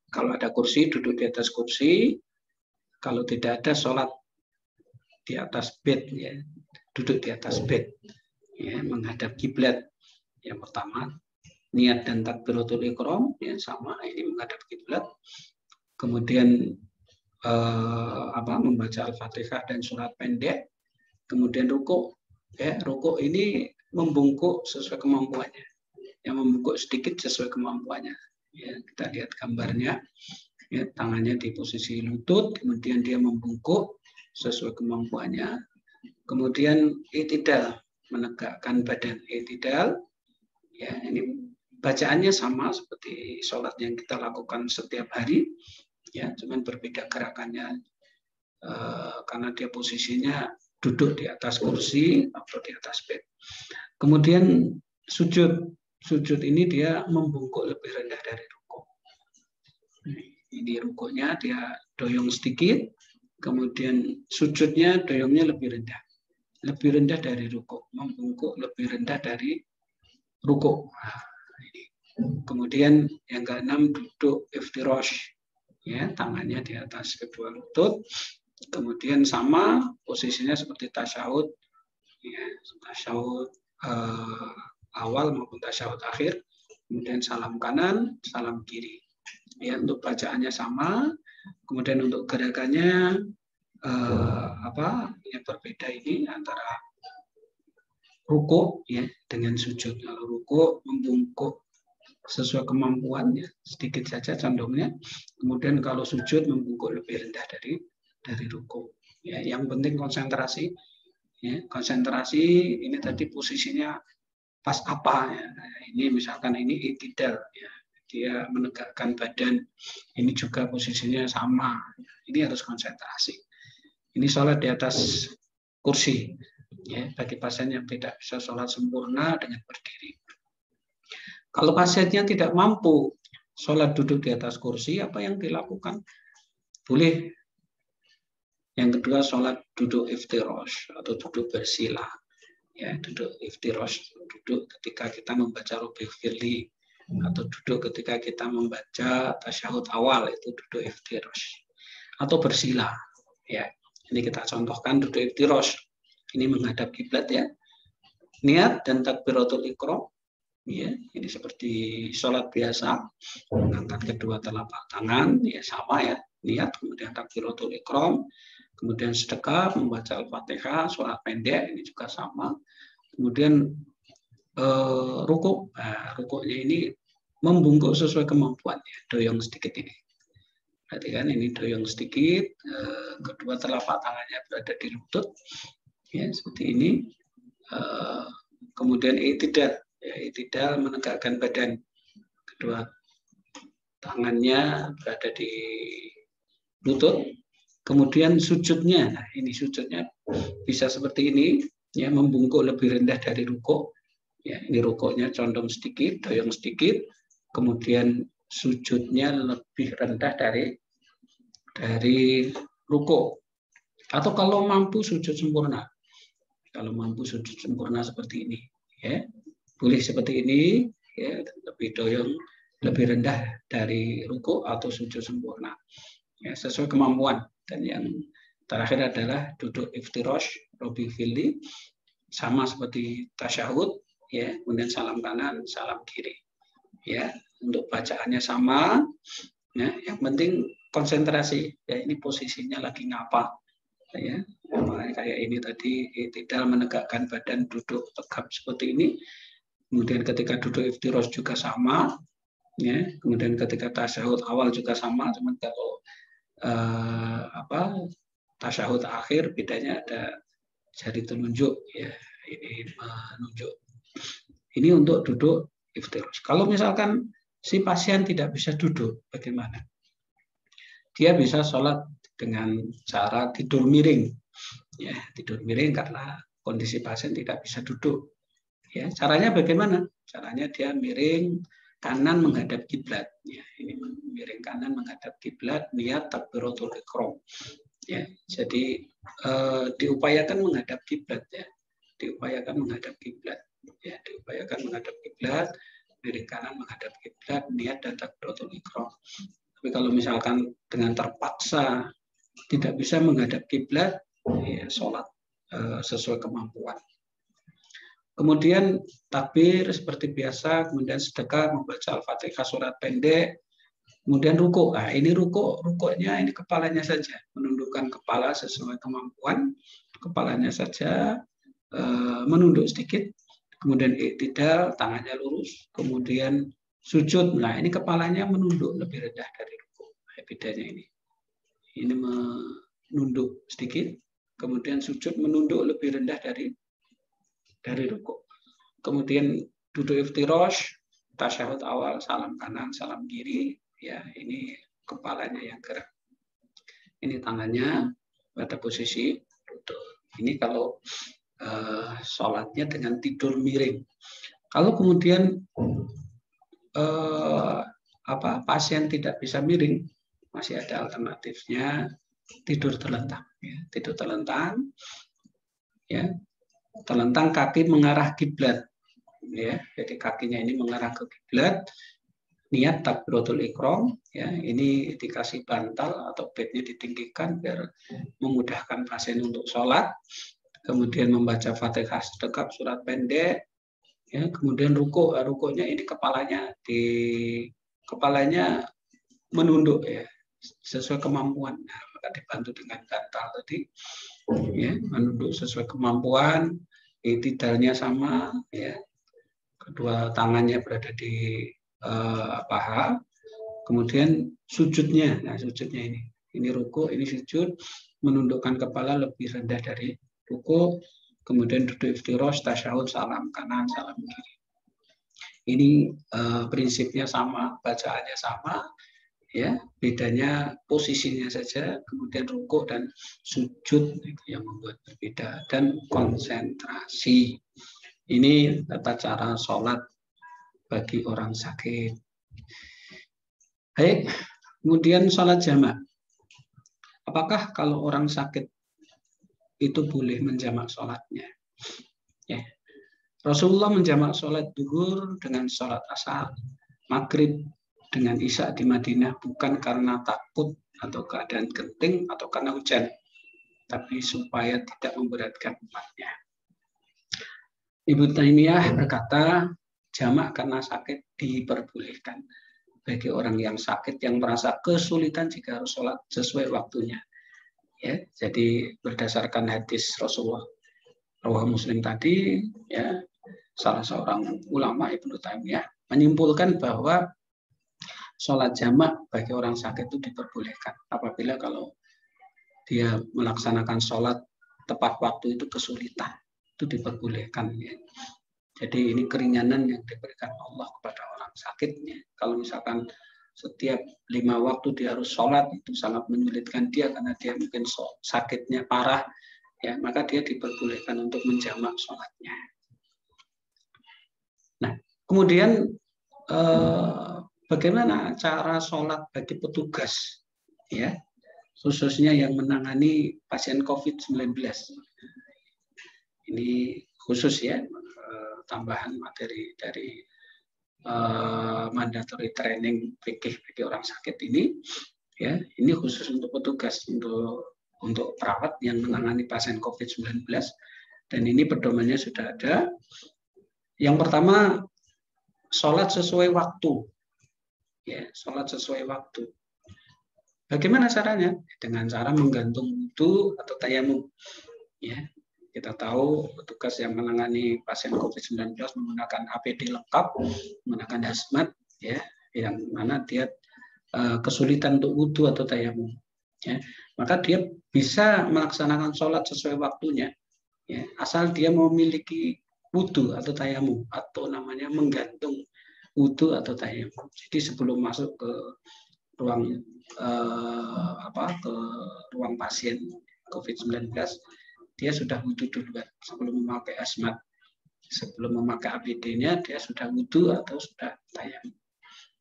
Kalau ada kursi, duduk di atas kursi. Kalau tidak ada, sholat di atas bed, ya, duduk di atas bed, ya, menghadap kiblat. Yang pertama, niat dan takbiratul ihram, ya, sama, ini menghadap kiblat. Kemudian membaca Al-Fatihah dan surat pendek. Kemudian rukuk, ya, rukuk ini membungkuk sesuai kemampuannya. Yang membungkuk sedikit sesuai kemampuannya. Ya, kita lihat gambarnya, ya, tangannya di posisi lutut, kemudian dia membungkuk sesuai kemampuannya. Kemudian i'tidal, menegakkan badan, i'tidal. Ya, ini bacaannya sama seperti sholat yang kita lakukan setiap hari, ya, cuman berbeda gerakannya karena dia posisinya duduk di atas kursi atau di atas bed. Kemudian sujud ini dia membungkuk lebih rendah dari rukuk. Ini rukuknya dia doyong sedikit, kemudian sujudnya doyongnya lebih rendah dari rukuk, membungkuk lebih rendah dari rukuk. Kemudian yang keenam duduk iftirash, ya, tangannya di atas kedua lutut. Kemudian sama posisinya seperti tasyahud, ya, tasyahud awal maupun tasyahud akhir. Kemudian salam kanan, salam kiri. Ya, untuk bacaannya sama. Kemudian untuk gerakannya yang berbeda ini antara rukuk, ya, dengan sujud. Kalau rukuk membungkuk sesuai kemampuannya, sedikit saja condongnya. Kemudian kalau sujud membungkuk lebih rendah dari rukuk. Ya, yang penting konsentrasi. Ya, konsentrasi ini tadi posisinya pas apa, ya. Ini misalkan ini i'tidal, ya, dia menegakkan badan, ini juga posisinya sama. Ini harus konsentrasi. Ini sholat di atas kursi, ya, bagi pasien yang tidak bisa sholat sempurna dengan berdiri. Kalau pasiennya tidak mampu sholat duduk di atas kursi, apa yang dilakukan? Boleh. Yang kedua, sholat duduk iftirash atau duduk bersila. Ya, duduk iftirash, duduk ketika kita membaca Rabbi Firli, atau duduk ketika kita membaca tasyahud awal, itu duduk iftirash. Atau bersila. Ya, ini kita contohkan duduk iftirash. Ini menghadap kiblat, ya. Niat dan takbiratul ihram. Ya, ini seperti sholat biasa, mengangkat kedua telapak tangan, ya, sama, ya, niat, kemudian takbiratul ihram, kemudian sedekap, membaca Al-Fatihah, surat pendek, ini juga sama. Kemudian rukuk, rukuknya ini membungkuk sesuai kemampuannya, doyong sedikit ini. Perhatikan ini doyong sedikit, kedua telapak tangannya berada di lutut, ya, seperti ini. Kemudian i'tidal, ya, i'tidal menegakkan badan, kedua tangannya berada di lutut. Kemudian sujudnya, nah ini sujudnya bisa seperti ini, ya, membungkuk lebih rendah dari rukuk. Ya, ini rukuknya condong sedikit, doyong sedikit. Kemudian sujudnya lebih rendah dari rukuk. Atau kalau mampu sujud sempurna. Kalau mampu sujud sempurna seperti ini, ya, boleh seperti ini, ya, lebih doyong, lebih rendah dari rukuk atau sujud sempurna, ya, sesuai kemampuan. Dan yang terakhir adalah duduk iftirash, Rabbi Firli, sama seperti tasyahud, ya, kemudian salam kanan, salam kiri, ya, untuk bacaannya sama, ya, yang penting konsentrasi, ya, ini posisinya lagi ngapa, ya, kayak ini tadi i'tidal menegakkan badan, duduk tegap seperti ini. Kemudian ketika duduk iftirash juga sama, ya, kemudian ketika tasyahud awal juga sama, cuman kalau tasyahud akhir bedanya ada jari telunjuk ya, ini menunjuk. Ini untuk duduk iftirosh. Kalau misalkan si pasien tidak bisa duduk, bagaimana? Dia bisa sholat dengan cara tidur miring. Ya, tidur miring karena kondisi pasien tidak bisa duduk. Ya, caranya bagaimana? Caranya dia miring kanan menghadap kiblat. Ya, ini miring kanan menghadap kiblat, niat takbiratul ihram. Ya, jadi diupayakan menghadap kiblat ya. Diupayakan menghadap kiblat. Ya, diupayakan menghadap kiblat, miring kanan menghadap kiblat, niat dan takbiratul ihram. Tapi kalau misalkan dengan terpaksa tidak bisa menghadap kiblat, ya, sholat sesuai kemampuan. Kemudian takbir seperti biasa, kemudian sedekah, membaca Al-Fatihah surat pendek, kemudian ruku'. Nah, ini rukuknya ini kepalanya saja, menundukkan kepala sesuai kemampuan, kepalanya saja menunduk sedikit, kemudian iktidal, tangannya lurus, kemudian sujud. Nah, ini kepalanya menunduk lebih rendah dari ruku'. Nah, bedanya ini. Ini menunduk sedikit, kemudian sujud menunduk lebih rendah dari ruku'. Kemudian duduk iftirosh, tasyahud awal, salam kanan, salam kiri, ya ini kepalanya yang gerak. Ini tangannya pada posisi duduk. Ini kalau sholatnya dengan tidur miring. Kalau kemudian pasien tidak bisa miring, masih ada alternatifnya tidur telentang. Ya, tidur telentang, ya. Telentang kaki mengarah kiblat, ya. Jadi kakinya ini mengarah ke kiblat, niat takbiratul ihram, ya. Ini dikasih bantal atau bednya ditinggikan biar memudahkan pasien untuk sholat. Kemudian membaca Fatihah sedekap surat pendek, ya. Kemudian rukuknya ini kepalanya menunduk ya sesuai kemampuan. Nah, maka dibantu dengan bantal tadi, ya, menunduk sesuai kemampuan. Iktidalnya sama, ya, kedua tangannya berada di paha, kemudian sujudnya, nah sujudnya ini ruku, ini sujud, menundukkan kepala lebih rendah dari ruku, kemudian duduk iftirosh, tasyahud, salam kanan, salam kiri. Ini prinsipnya sama, bacaannya sama, ya, bedanya posisinya saja, kemudian rukuk dan sujud itu yang membuat berbeda, dan konsentrasi. Ini tata cara sholat bagi orang sakit. Baik, kemudian sholat jamak. Apakah kalau orang sakit itu boleh menjamak sholatnya? Ya. Rasulullah menjamak sholat duhur dengan sholat asar, maghrib dengan isya di Madinah bukan karena takut atau keadaan genting atau karena hujan, tapi supaya tidak memberatkan umatnya. Ibnu Taimiyah berkata, jamak karena sakit diperbolehkan bagi orang yang sakit yang merasa kesulitan jika harus sholat sesuai waktunya. Ya, jadi berdasarkan hadis Rasulullah Rawah Muslim tadi, ya, salah seorang ulama Ibnu Taimiyah menyimpulkan bahwa sholat jamak bagi orang sakit itu diperbolehkan apabila kalau dia melaksanakan sholat tepat waktu itu kesulitan, itu diperbolehkan. Ya. Jadi ini keringanan yang diberikan Allah kepada orang sakitnya. Kalau misalkan setiap 5 waktu dia harus sholat, itu sangat menyulitkan dia karena dia mungkin sakitnya parah, ya, maka dia diperbolehkan untuk menjamak sholatnya. Nah, kemudian bagaimana cara sholat bagi petugas, ya, khususnya yang menangani pasien COVID-19. Ini khusus ya, tambahan materi dari mandatory training fikih bagi orang sakit ini, ya, ini khusus untuk petugas, untuk perawat yang menangani pasien COVID-19, dan ini pedomannya sudah ada. Yang pertama, sholat sesuai waktu. Ya, sholat sesuai waktu. Bagaimana caranya? Dengan cara menggantung wudu atau tayamum. Ya, kita tahu petugas yang menangani pasien COVID-19 menggunakan APD lengkap, menggunakan hazmat, ya, yang mana dia kesulitan untuk wudu atau tayamum. ya, maka dia bisa melaksanakan sholat sesuai waktunya, ya, asal dia memiliki wudu atau tayamum, atau namanya menggantung wudu atau tayamum. Jadi sebelum masuk ke ruang ke ruang pasien COVID-19, dia sudah wudu duluan sebelum memakai hazmat. Sebelum memakai APD-nya dia sudah wudu atau sudah tayamum.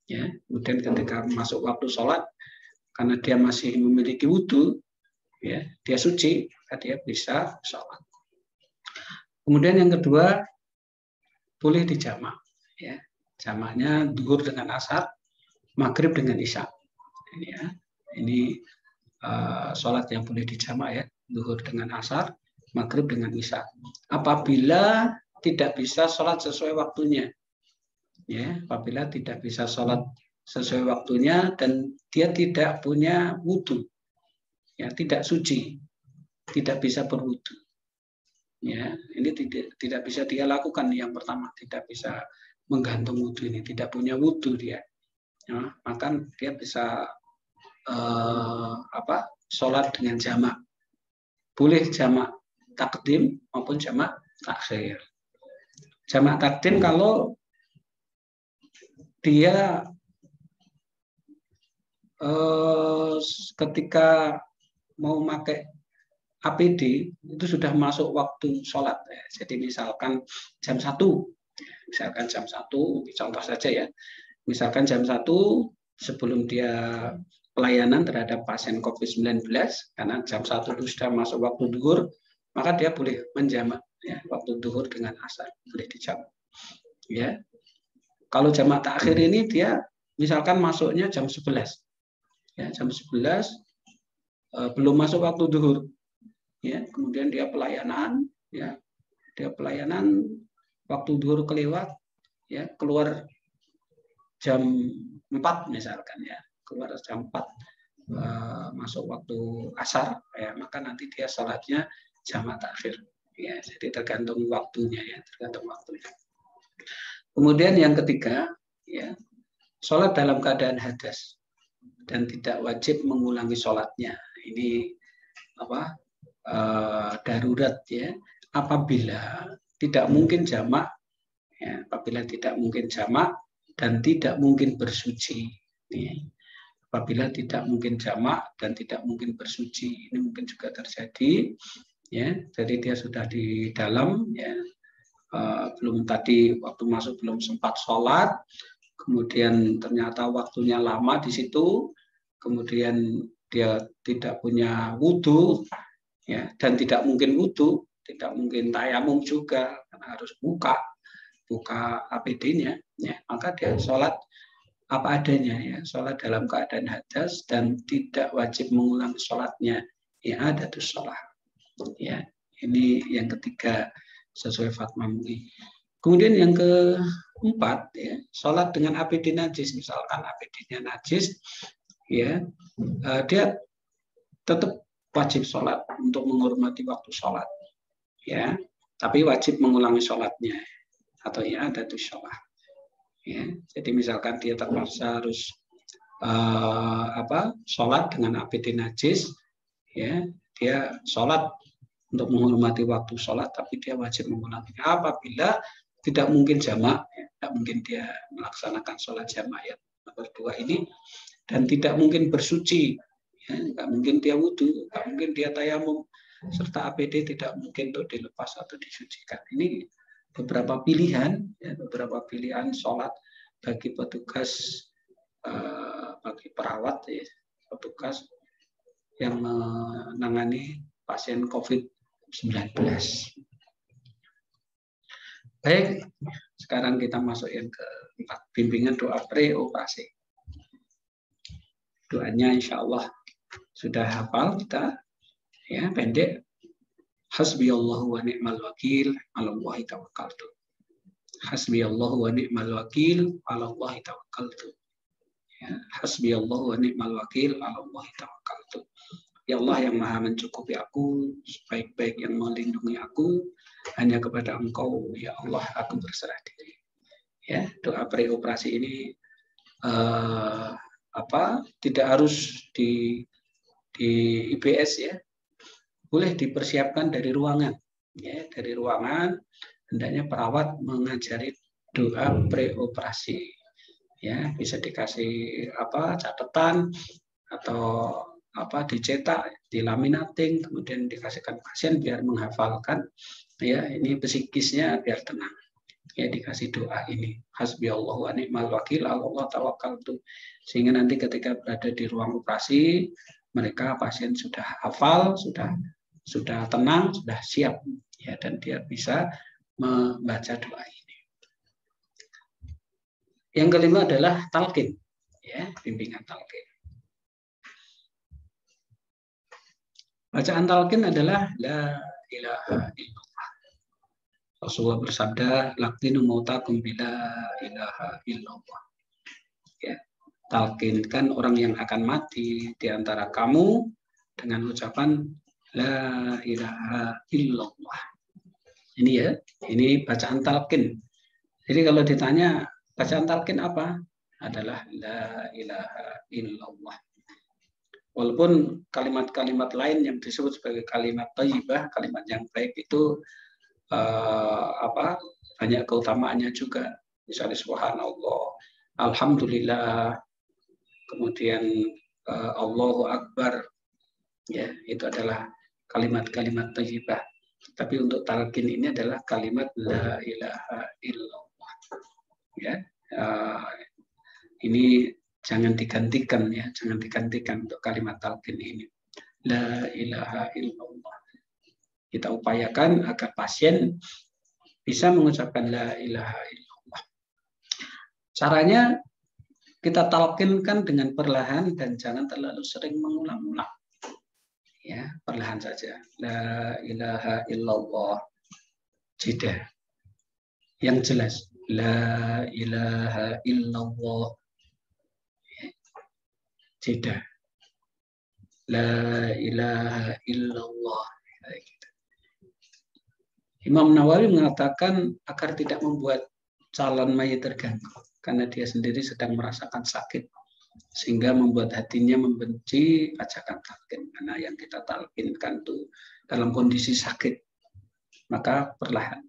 Ya, kemudian ketika masuk waktu sholat, karena dia masih memiliki wudu, ya, dia suci, dia bisa sholat. Kemudian yang kedua, boleh dijamak. Ya, jamaknya duhur dengan asar, maghrib dengan isya. Ini ya, ini sholat yang boleh dijamak ya, duhur dengan asar, maghrib dengan isya. Apabila tidak bisa sholat sesuai waktunya, ya, apabila tidak bisa sholat sesuai waktunya dan dia tidak punya wudu, ya, tidak suci, tidak bisa berwudu, ya, ini tidak bisa dia lakukan. Yang pertama, tidak bisa menggantung wudu, ini tidak punya wudu dia, ya, maka dia bisa sholat dengan jamak. Boleh jamak takdim maupun jamak takhir. Jamak takdim kalau dia ketika mau pakai APD itu sudah masuk waktu sholat. Jadi misalkan jam 1, contoh saja ya. Misalkan jam 1 sebelum dia pelayanan terhadap pasien COVID-19, karena jam 1 itu sudah masuk waktu duhur, maka dia boleh menjamak, ya, waktu duhur dengan asar, boleh dijamak. Ya. Kalau jamak takhir ini dia misalkan masuknya jam 11. Ya, jam 11 belum masuk waktu duhur. Ya, kemudian dia pelayanan, ya. Dia pelayanan waktu duhur kelewat, ya, keluar jam 4 misalkan, ya. Keluar jam 4 masuk waktu asar, ya, maka nanti dia sholatnya jamak takhir. Ya, jadi tergantung waktunya, ya, tergantung waktunya. Kemudian yang ketiga, ya, sholat dalam keadaan hadas dan tidak wajib mengulangi sholatnya. Ini darurat, ya. Apabila tidak mungkin jamak, ya, apabila tidak mungkin jamak dan tidak mungkin bersuci. Ya. Apabila tidak mungkin jamak dan tidak mungkin bersuci, ini mungkin juga terjadi. Ya, jadi dia sudah di dalam, ya. Belum tadi waktu masuk belum sempat sholat, kemudian ternyata waktunya lama di situ, kemudian dia tidak punya wudu, ya, dan tidak mungkin wudu, tidak mungkin tayamum juga, karena harus buka APD-nya, ya, maka dia sholat apa adanya, ya, sholat dalam keadaan hadas dan tidak wajib mengulangi sholatnya, ya, adatus sholat. Ya, ini yang ketiga sesuai fatwa MUI. Kemudian yang keempat, ya, sholat dengan APD najis, misalkan APD-nya najis, ya, dia tetap wajib sholat untuk menghormati waktu sholat, ya, tapi wajib mengulangi sholatnya, atau ya adatus sholat. Ya, jadi misalkan dia terpaksa harus sholat dengan APD najis, ya, dia sholat untuk menghormati waktu sholat, tapi dia wajib mengulanginya. Apabila tidak mungkin jamak, ya, tidak mungkin dia melaksanakan sholat jamak, ya, nomor 2 ini, dan tidak mungkin bersuci, ya, nggak mungkin dia wudu, nggak mungkin dia tayamum, serta APD tidak mungkin untuk dilepas atau disucikan. Ini beberapa pilihan, ya, beberapa pilihan sholat bagi petugas, bagi perawat, ya, petugas yang menangani pasien COVID-19. Baik, sekarang kita masuk yang ke-4, bimbingan doa pre-operasi. Doanya insya Allah sudah hafal kita, ya, pendek. Hasbiyallahu wa ni'mal wakil, 'alallahi tawakkaltu. Hasbiyallahu wa ni'mal wakil, 'alallahi tawakkaltu. Ya, hasbiyallahu wa ni'mal wakil, 'alallahi tawakkaltu. Ya Allah yang maha mencukupi aku, sebaik-baik yang melindungi aku, hanya kepada Engkau, ya Allah, aku berserah diri. Ya, doa pre-operasi ini tidak harus IBS ya, boleh dipersiapkan dari ruangan. Ya, dari ruangan hendaknya perawat mengajari doa preoperasi. Ya, bisa dikasih catatan atau dicetak, dilaminating, kemudian dikasihkan pasien biar menghafalkan. Ya, ini psikisnya biar tenang. Ya, dikasih doa ini, hasbiyallahu wa ni'mal wakil, Allah tawakkaltu. Sehingga nanti ketika berada di ruang operasi, mereka pasien sudah hafal, sudah tenang, sudah siap, ya, dan dia bisa membaca doa ini. Yang kelima adalah talqin, ya, bimbingan talqin. Bacaan talqin adalah la ilaha illallah. Rasulullah bersabda, laqinu mautakum bila ilaha illallah. Ya, talqinkan orang yang akan mati di antara kamu dengan ucapan la ilaha illallah. Ini ya, ini bacaan talqin. Jadi kalau ditanya bacaan talqin apa? Adalah la ilaha illallah. Walaupun kalimat-kalimat lain yang disebut sebagai kalimat thayyibah, kalimat yang baik itu banyak keutamaannya juga. Misalnya subhanallah, alhamdulillah, kemudian Allahu Akbar, ya, itu adalah kalimat-kalimat thayyibah. Tapi untuk talqin ini adalah kalimat la ilaha illallah. Ya, ini jangan digantikan, ya, jangan digantikan untuk kalimat talqin ini. La ilaha illallah. Kita upayakan agar pasien bisa mengucapkan la ilaha illallah. Caranya kita talqinkan dengan perlahan dan jangan terlalu sering mengulang-ulang. Ya, perlahan saja. La ilaha illallah. Jeda. Yang jelas. La ilaha illallah. Jeda. La ilaha illallah. Imam Nawawi mengatakan agar tidak membuat calon mayit terganggu karena dia sendiri sedang merasakan sakit sehingga membuat hatinya membenci ajakan talqin, karena yang kita talqinkan itu dalam kondisi sakit. Maka perlahan,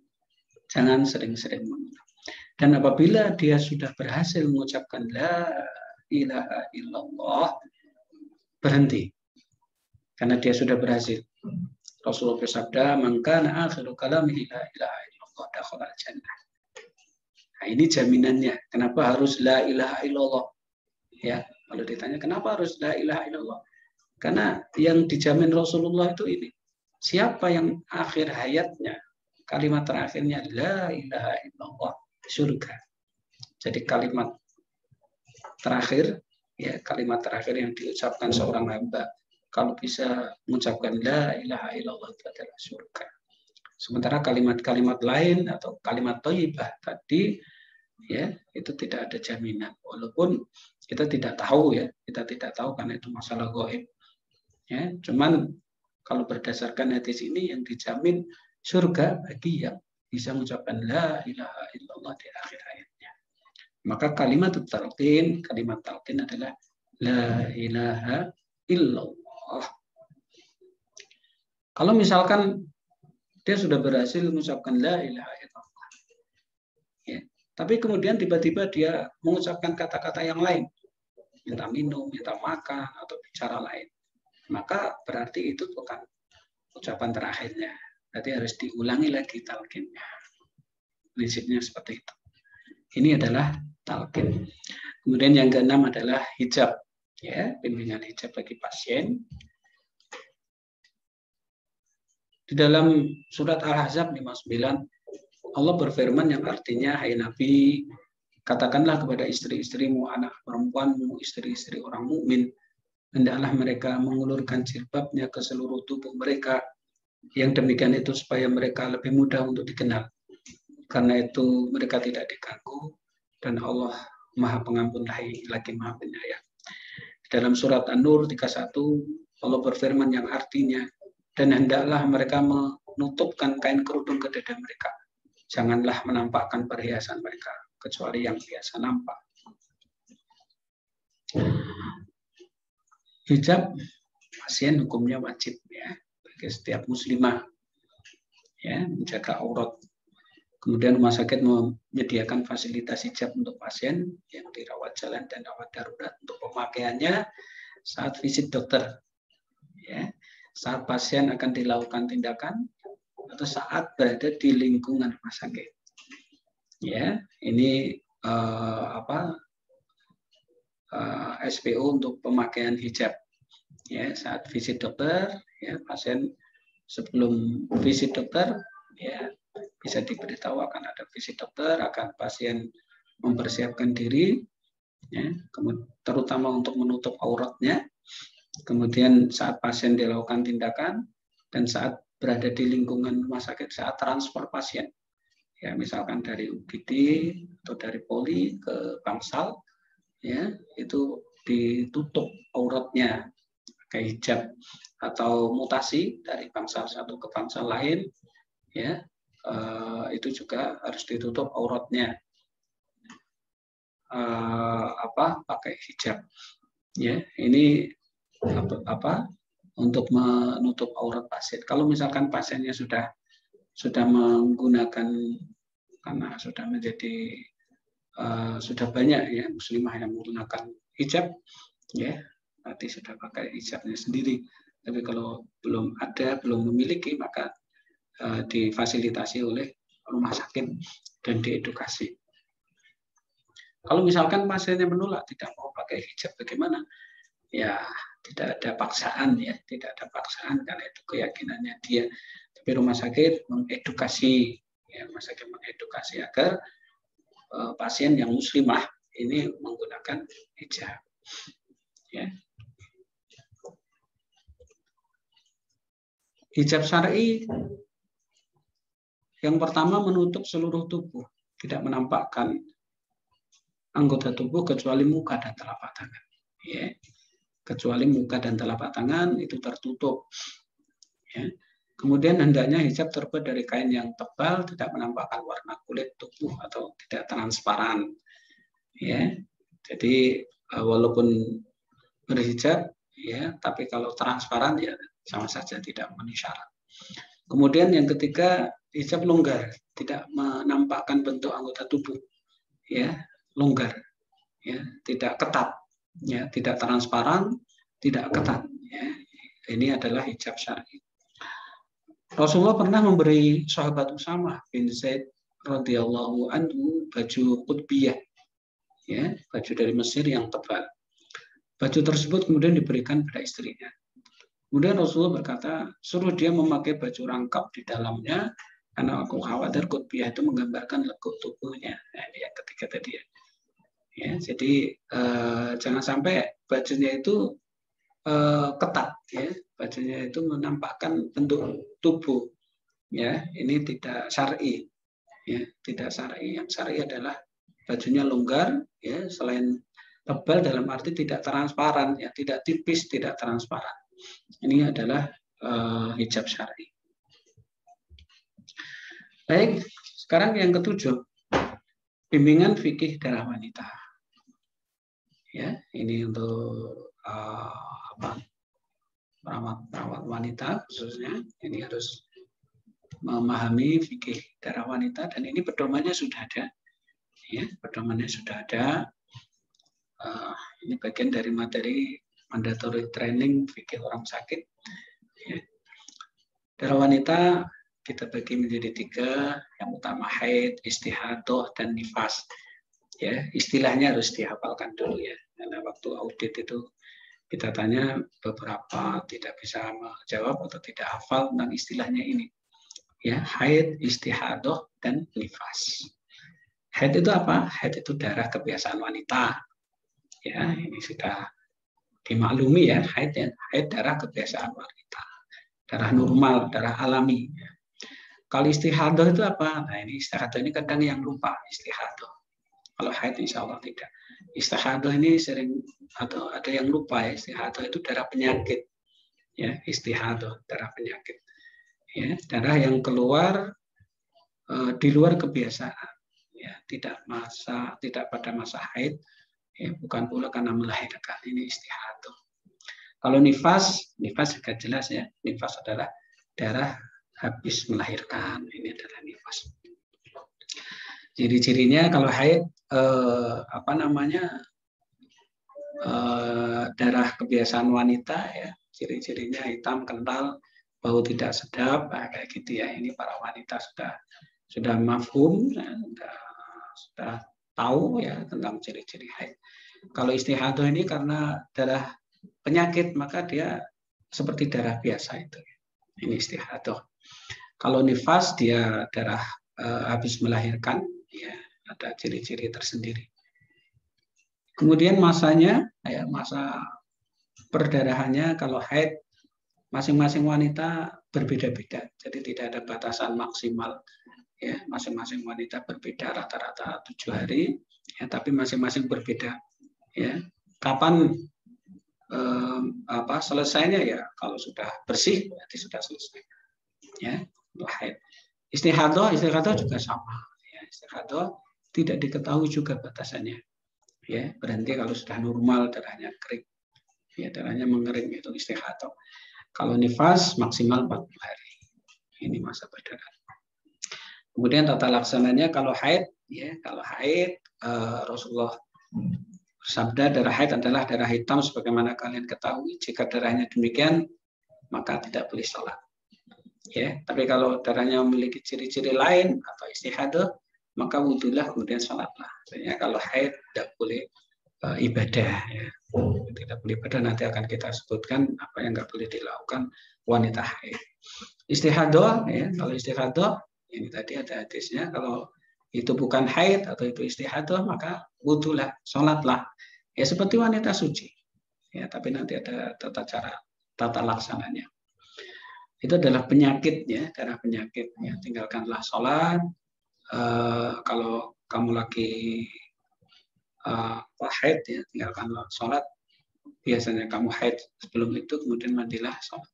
jangan sering-sering mengulang. Dan apabila dia sudah berhasil mengucapkan la ilaha illallah, berhenti karena dia sudah berhasil. Rasulullah bersabda, "Man kana akhiru kalamihi la ilaha illallah dakhala jannah." Nah, ini jaminannya. Kenapa harus la ilaha illallah? Ya, kalau ditanya kenapa harus la ilaha illallah? Karena yang dijamin Rasulullah itu ini. Siapa yang akhir hayatnya, kalimat terakhirnya la ilaha illallah, surga. Jadi kalimat terakhir, ya, kalimat terakhir yang diucapkan seorang hamba, kalau bisa mengucapkan la ilaha illallah itu adalah surga. Sementara kalimat-kalimat lain atau kalimat thayyibah tadi, ya, itu tidak ada jaminan. Walaupun kita tidak tahu, ya, kita tidak tahu karena itu masalah gaib. Ya, cuman kalau berdasarkan hadis ini yang dijamin surga bagi yang bisa mengucapkan la ilaha illallah di akhir hayatnya. Maka kalimat talqin adalah la ilaha illallah. Kalau misalkan dia sudah berhasil mengucapkan la ilaha illallah, ya, tapi kemudian tiba-tiba dia mengucapkan kata-kata yang lain, minta minum, minta makan, atau bicara lain, maka berarti itu bukan ucapan terakhirnya. Berarti harus diulangi lagi talqinnya. Prinsipnya seperti itu. Ini adalah talqin. Kemudian yang keenam adalah hijab, ya, bimbingan hijab bagi pasien. Di dalam surat Al-Ahzab 59, Allah berfirman yang artinya, hai Nabi, katakanlah kepada istri-istrimu, anak perempuanmu, istri-istri orang mukmin, hendaklah mereka mengulurkan jilbabnya ke seluruh tubuh mereka. Yang demikian itu supaya mereka lebih mudah untuk dikenal. Karena itu mereka tidak diganggu dan Allah Maha Pengampun lagi Maha Penyayang. Dalam surat An-Nur 31, Allah berfirman yang artinya, dan hendaklah mereka menutupkan kain kerudung ke dada mereka. Janganlah menampakkan perhiasan mereka, kecuali yang biasa nampak. Hijab pasien hukumnya wajib ya bagi setiap muslimah ya menjaga aurat. Kemudian rumah sakit menyediakan fasilitas hijab untuk pasien yang dirawat jalan dan rawat darurat untuk pemakaiannya saat visit dokter. Ya, saat pasien akan dilakukan tindakan atau saat berada di lingkungan rumah sakit. Ya, ini SPO untuk pemakaian hijab. Ya, saat visit dokter, ya pasien sebelum visit dokter, ya bisa diberitahu akan ada visit dokter, akan pasien mempersiapkan diri, ya, terutama untuk menutup auratnya. Kemudian saat pasien dilakukan tindakan dan saat berada di lingkungan rumah sakit saat transfer pasien, ya misalkan dari UGD atau dari Poli ke Bangsal, ya itu ditutup auratnya pakai hijab, atau mutasi dari bangsal satu ke bangsal lain, ya itu juga harus ditutup auratnya pakai hijab. Ya, ini untuk menutup aurat pasien. Kalau misalkan pasiennya sudah menggunakan karena sudah menjadi sudah banyak ya muslimah yang menggunakan hijab, ya nanti sudah pakai hijabnya sendiri. Tapi kalau belum memiliki, maka difasilitasi oleh rumah sakit dan diedukasi. Kalau misalkan pasiennya menolak, tidak mau pakai hijab, bagaimana? Ya tidak ada paksaan, ya tidak ada paksaan karena itu keyakinannya dia. Tapi rumah sakit mengedukasi, ya rumah sakit mengedukasi agar pasien yang muslimah ini menggunakan hijab. Ya. Hijab syar'i yang pertama menutup seluruh tubuh, tidak menampakkan anggota tubuh kecuali muka dan telapak tangan. Ya. Kecuali muka dan telapak tangan itu tertutup. Ya. Kemudian hendaknya hijab terbuat dari kain yang tebal, tidak menampakkan warna kulit tubuh atau tidak transparan. Ya. Jadi walaupun berhijab, ya, tapi kalau transparan ya sama saja tidak memenuhi syarat. Kemudian yang ketiga, hijab longgar, tidak menampakkan bentuk anggota tubuh, ya, longgar, ya, tidak ketat, ya, tidak transparan, tidak ketat. Ya. Ini adalah hijab syar'i. Rasulullah pernah memberi sahabat Usamah bin Zaid radhiyallahu anhu baju qutbiyah, ya, baju dari Mesir yang tebal. Baju tersebut kemudian diberikan pada istrinya. Kemudian Rasulullah berkata, suruh dia memakai baju rangkap di dalamnya, karena aku khawatir qutbiyah itu menggambarkan lekuk tubuhnya. Nah, ini yang ketiga tadi ya. Ya, jadi jangan sampai bajunya itu ketat, ya, bajunya itu menampakkan bentuk tubuh. Ya, ini tidak syar'i. Ya, tidak syar'i. Yang syar'i adalah bajunya longgar, ya, selain tebal dalam arti tidak transparan, ya, tidak tipis, tidak transparan. Ini adalah hijab syar'i. Baik, sekarang yang ketujuh, bimbingan fikih darah wanita. Ya, ini untuk perawat wanita khususnya. Ini harus memahami fikih darah wanita dan ini pedomannya sudah ada. Ya, pedomannya sudah ada. Ini bagian dari materi mandatory training fikih orang sakit. Ya. Darah wanita kita bagi menjadi 3, yang utama haid, istihadah, dan nifas. Ya, istilahnya harus dihafalkan dulu ya. Karena waktu audit itu kita tanya beberapa tidak bisa menjawab atau tidak hafal tentang istilahnya ini. Ya, haid, istihadah, dan nifas. Haid itu apa? Haid itu darah kebiasaan wanita. Ya, ini sudah dimaklumi ya, haid darah kebiasaan wanita, darah normal, darah alami. Kalau istihadah itu apa? Nah, ini istihadah ini kadang yang lupa istihadah. Kalau haid insya Allah tidak. Istihadah ini sering atau ada yang lupa ya, istihadah itu darah penyakit. Ya, istihadah darah penyakit. Ya, darah yang keluar di luar kebiasaan. Ya, tidak pada masa haid. Ya, bukan pula karena melahirkan, ini istihadah. Kalau nifas juga jelas ya. Nifas adalah darah habis melahirkan. Ini adalah nifas. Ciri-cirinya kalau haid darah kebiasaan wanita ya, ciri-cirinya hitam kental, bau tidak sedap, kayak gitu ya. Ini para wanita sudah mafhum, sudah tahu ya tentang ciri-ciri haid. Kalau istihadah ini karena darah penyakit, maka dia seperti darah biasa itu. Ini istihadah. Kalau nifas dia darah habis melahirkan, ya ada ciri-ciri tersendiri. Kemudian masanya, ya masa perdarahannya kalau haid masing-masing wanita berbeda-beda, jadi tidak ada batasan maksimal. Ya, masing-masing wanita berbeda, rata-rata 7 hari, ya, tapi masing-masing berbeda. Ya, kapan selesainya ya kalau sudah bersih berarti sudah selesai. Ya, haid. Istihadah juga sama. Ya, istihadah tidak diketahui juga batasannya. Ya, berhenti kalau sudah normal darahnya kering. Ya, darahnya mengering itu istihadah. Kalau nifas maksimal 40 hari. Ini masa berdarah. Kemudian tata laksananya kalau haid, ya kalau haid Rasulullah bersabda darah haid adalah darah hitam sebagaimana kalian ketahui. Jika darahnya demikian maka tidak boleh sholat. Ya, tapi kalau darahnya memiliki ciri-ciri lain atau istihadah maka wudhulah kemudian sholatlah. Artinya kalau haid tidak boleh ibadah. Ya. Tidak boleh ibadah, nanti akan kita sebutkan apa yang nggak boleh dilakukan wanita haid. Istihadah, ya, kalau istihadah ini tadi ada hadisnya, kalau itu bukan haid atau itu istihadah maka wudhulah, sholatlah. Ya seperti wanita suci. Ya, tapi nanti ada tata laksananya. Itu adalah penyakit ya, darah penyakit. Ya, tinggalkanlah sholat. Kalau kamu lagi haid ya, tinggalkanlah sholat. Biasanya kamu haid sebelum itu, kemudian mandilah sholat.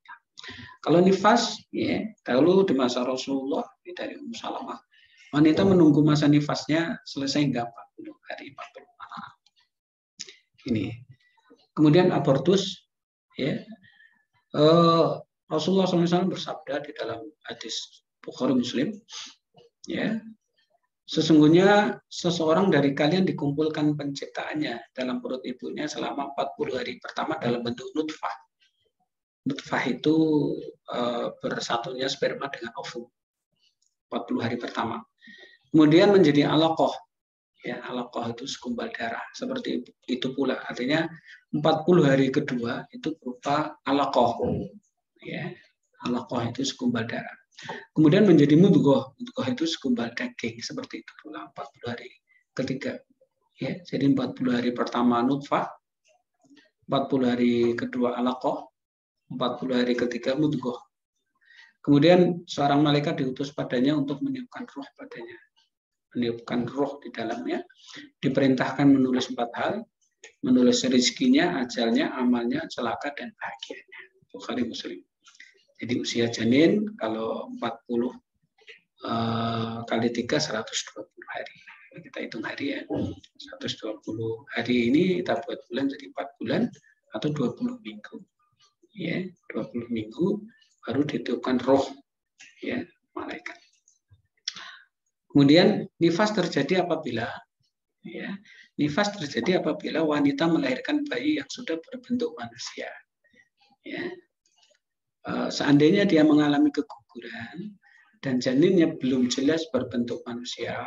Kalau nifas, ya, dahulu di masa Rasulullah dari Ummu Salamah, wanita menunggu masa nifasnya selesai hingga 40 hari, 40 malam. Ini. Kemudian abortus, ya. Rasulullah SAW bersabda di dalam hadis Bukhari Muslim, ya, sesungguhnya seseorang dari kalian dikumpulkan penciptaannya dalam perut ibunya selama 40 hari pertama dalam bentuk nutfah. Nutfah itu bersatunya sperma dengan ovum 40 hari pertama. Kemudian menjadi alaqah. Ya, alaqah itu segumpal darah. Seperti itu pula. Artinya 40 hari kedua itu berupa alaqah. Ya, alaqah itu segumpal darah. Kemudian menjadi mudghah. Mudghah itu segumpal daging. Seperti itu pula 40 hari ketiga. Ya, jadi 40 hari pertama nutfah, 40 hari kedua alaqah, 40 hari ketiga mudghah. Kemudian seorang malaikat diutus padanya untuk meniupkan roh padanya. Meniupkan roh di dalamnya. Diperintahkan menulis 4 hal. Menulis rezekinya, ajalnya, amalnya, celaka, dan bahagianya. Bukhari Muslim. Jadi usia janin kalau 40 kali 3 120 hari. Kita hitung hari ya. 120 hari ini kita buat bulan jadi 4 bulan atau 20 minggu. Ya, 20 minggu baru ditiupkan roh ya malaikat. Kemudian nifas terjadi apabila wanita melahirkan bayi yang sudah berbentuk manusia. Ya. Seandainya dia mengalami keguguran dan janinnya belum jelas berbentuk manusia,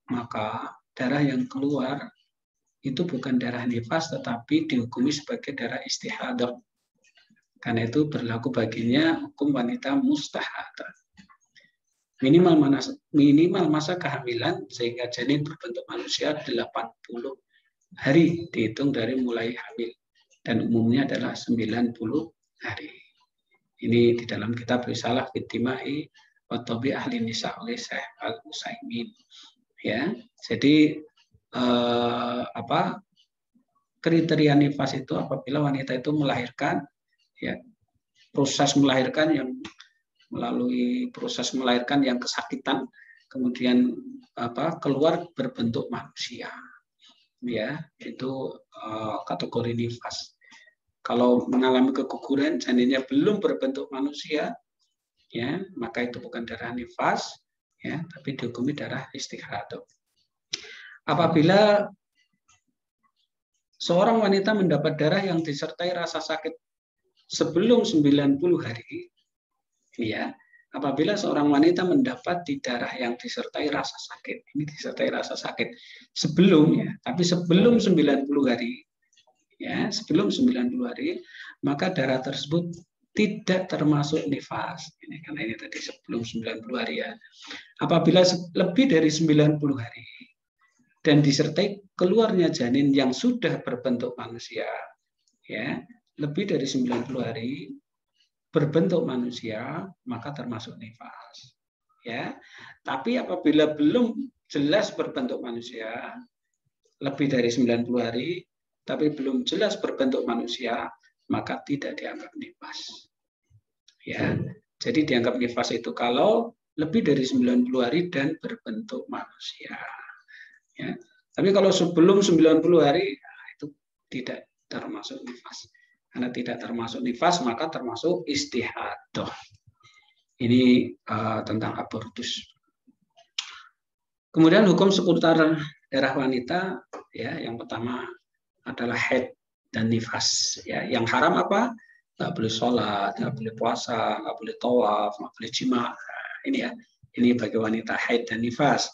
maka darah yang keluar itu bukan darah nifas tetapi dihukumi sebagai darah istihadah. Karena itu berlaku baginya hukum wanita mustahadah. Minimal masa kehamilan sehingga janin berbentuk manusia 80 hari dihitung dari mulai hamil. Dan umumnya adalah 90 hari. Ini di dalam kitab Risalah Fitimahi wa Tabi Ahli Nisa oleh Syekh Al-Utsaimin. Ya, jadi kriteria nifas itu apabila wanita itu melahirkan, ya, proses melahirkan yang melalui proses melahirkan yang kesakitan, kemudian keluar berbentuk manusia, ya, itu kategori nifas. Kalau mengalami keguguran, janinnya belum berbentuk manusia, ya, maka itu bukan darah nifas, ya, tapi dihukumi darah istihadah. Apabila seorang wanita mendapat darah yang disertai rasa sakit sebelum 90 hari, ya, apabila seorang wanita mendapat di darah yang disertai rasa sakit, ini disertai rasa sakit sebelumnya, tapi sebelum 90 hari, ya, sebelum 90 hari, maka darah tersebut tidak termasuk nifas. Ini karena ini tadi sebelum 90 hari, ya. Apabila lebih dari 90 hari dan disertai keluarnya janin yang sudah berbentuk manusia, ya, lebih dari 90 hari berbentuk manusia, maka termasuk nifas. Ya. Tapi apabila belum jelas berbentuk manusia, lebih dari 90 hari, tapi belum jelas berbentuk manusia, maka tidak dianggap nifas. Ya. Jadi dianggap nifas itu kalau lebih dari 90 hari dan berbentuk manusia. Ya. Tapi kalau sebelum 90 hari, itu tidak termasuk nifas. Karena tidak termasuk nifas, maka termasuk istihadah. Ini tentang abortus. Kemudian hukum seputar darah wanita, ya, yang pertama adalah haid dan nifas. Ya, yang haram apa? Nggak boleh sholat, nggak boleh puasa, nggak boleh tawaf, nggak boleh jima. Nah, ini ya, ini bagi wanita haid dan nifas.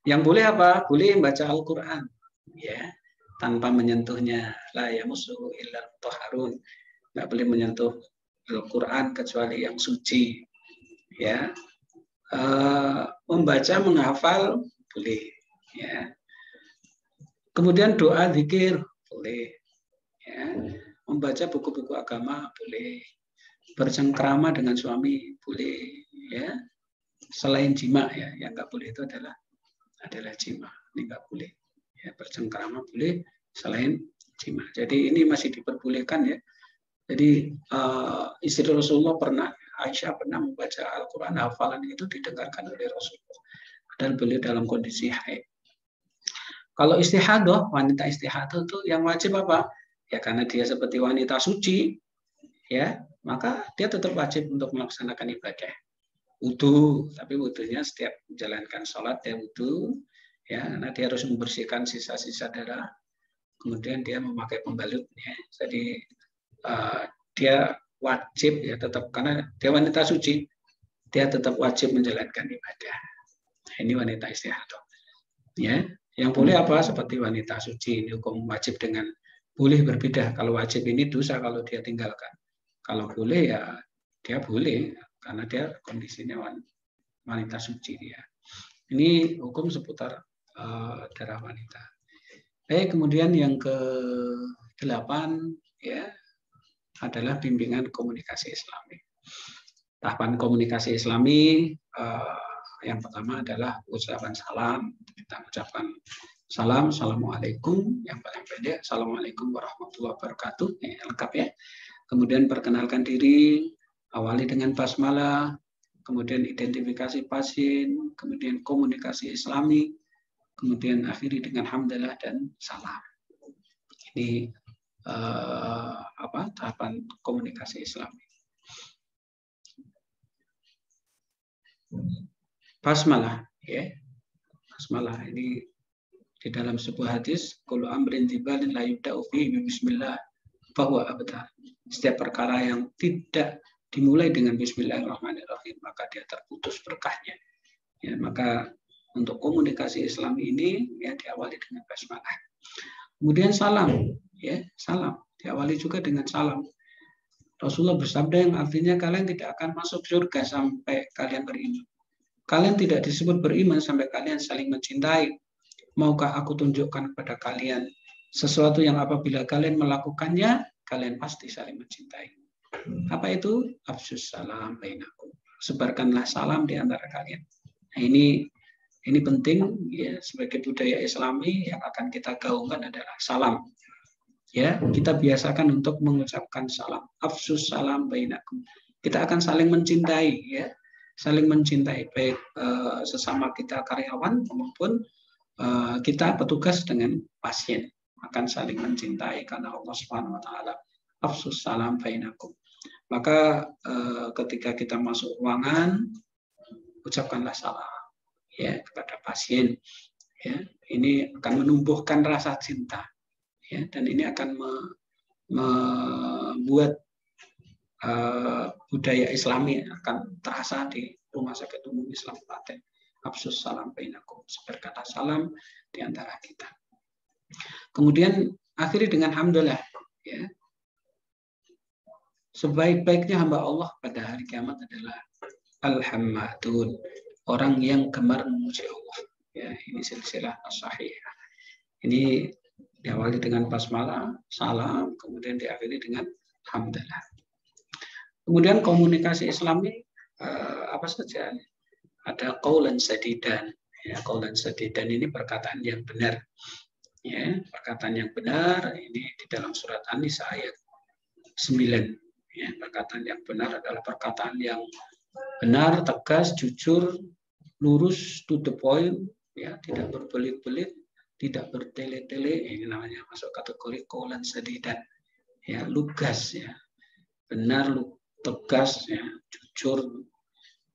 Yang boleh apa? Boleh membaca Al-Quran, ya, tanpa menyentuhnya. La yamassuhu illal mutahharun. Nggak boleh menyentuh Al-Quran kecuali yang suci. Ya, membaca, menghafal boleh. Ya. Kemudian doa, zikir boleh. Ya. Membaca buku-buku agama boleh. Bercengkrama dengan suami boleh. Ya. Selain jima, ya, yang nggak boleh itu adalah jima. Ini nggak boleh. Ya, bercengkrama boleh selain jima. Jadi ini masih diperbolehkan, ya. Jadi istri Rasulullah Aisyah pernah membaca Al-Quran, hafalan itu didengarkan oleh Rasulullah. Dan beliau dalam kondisi haid. Kalau istihadah, wanita istihadah itu yang wajib apa? Ya karena dia seperti wanita suci, ya, maka dia tetap wajib untuk melaksanakan ibadah. Wudu, tapi wudunya setiap menjalankan sholat dia wudu, ya, karena dia harus membersihkan sisa-sisa darah. Kemudian dia memakai pembalut, ya. Jadi dia wajib, ya, tetap, karena dia wanita suci, dia tetap wajib menjalankan ibadah. Ini wanita istihadah. Ya, yang boleh apa? Seperti wanita suci, ini hukum wajib dengan boleh berbeda. Kalau wajib ini dosa kalau dia tinggalkan. Kalau boleh, ya dia boleh karena dia kondisinya wanita suci dia. Ini hukum seputar darah wanita. Baik, kemudian yang ke-8, ya, adalah bimbingan komunikasi Islami. Tahapan komunikasi Islami yang pertama adalah ucapan salam. Kita ucapkan salam, assalamualaikum, yang paling pendek, assalamualaikum warahmatullahi wabarakatuh, ini lengkap, ya. Kemudian perkenalkan diri, awali dengan basmalah, kemudian identifikasi pasien, kemudian komunikasi Islami, kemudian akhiri dengan hamdalah dan salam. Ini tahapan komunikasi Islami. Basmalah, ya. Basmalah ini di dalam sebuah hadis, kullu amrin tibalin la yubda'u fihi bismillah fahuwa abtar. Setiap perkara yang tidak dimulai dengan bismillahirrahmanirrahim, maka dia terputus berkahnya. Ya, maka untuk komunikasi Islam ini, ya, diawali dengan basmalah. Kemudian salam, ya, salam diawali juga dengan salam. Rasulullah bersabda yang artinya kalian tidak akan masuk surga sampai kalian beriman. Kalian tidak disebut beriman sampai kalian saling mencintai. Maukah aku tunjukkan kepada kalian sesuatu yang apabila kalian melakukannya, kalian pasti saling mencintai. Apa itu? Afsus salam bainakum. Sebarkanlah salam di antara kalian. Nah, ini penting, ya, sebagai budaya Islami yang akan kita gaungkan adalah salam. Ya, kita biasakan untuk mengucapkan salam. Afsus salam bainakum. Kita akan saling mencintai, ya. Saling mencintai baik sesama kita karyawan maupun kita petugas dengan pasien, akan saling mencintai karena Allah Subhanahu wa taala afsus salam bainakum. Maka ketika kita masuk ruangan, ucapkanlah salam ya kepada pasien. Ya, ini akan menumbuhkan rasa cinta, ya, dan ini akan membuat budaya Islami akan terasa di Rumah Sakit Umum Islam Klaten. Afsus salam bainakum, berkata salam di antara kita. Kemudian akhiri dengan hamdalah, ya. Sebaik-baiknya hamba Allah pada hari kiamat adalah al-hammadun, orang yang gemar memuji Allah. Ya, ini silsilah as-sahihah. Ini diawali dengan basmalah, salam, kemudian diakhiri dengan hamdalah. Kemudian komunikasi Islami apa saja? Ada qaulan sadidan. Ya, qaulan sadidan ini perkataan yang benar. Ya, perkataan yang benar ini di dalam surat An-Nisa ayat 9. Ya, perkataan yang benar adalah perkataan yang benar, tegas, jujur, lurus, to the point, ya, tidak berbelit-belit, tidak bertele-tele. Ini namanya masuk kategori qaulan sadidan. Ya, lugas, ya, benar, tegas, ya, jujur,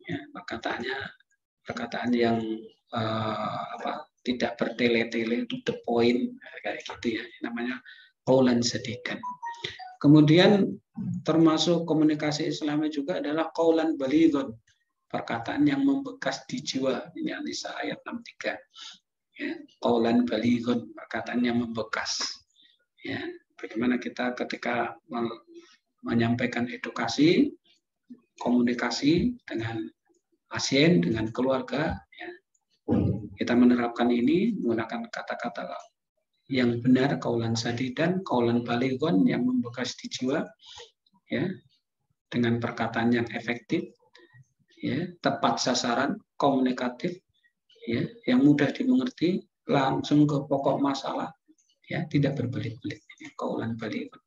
ya, perkataan yang tidak bertele-tele, to the point, kayak gitu ya. Ini namanya qaulan sadidan. Kemudian termasuk komunikasi Islami juga adalah qaulan balighun, perkataan yang membekas di jiwa. Ini An-Nisa ayat 63. Ya, qaulan balighun, perkataan yang membekas. Ya, bagaimana kita ketika menyampaikan edukasi, komunikasi dengan pasien, dengan keluarga, ya, kita menerapkan ini menggunakan kata-kata yang benar, qaulan sadidan, qaulan balighun, yang membekas di jiwa, ya, dengan perkataan yang efektif, ya, tepat sasaran, komunikatif, ya, yang mudah dimengerti, langsung ke pokok masalah, ya, tidak berbelit-belit. Ini qaulan balighun.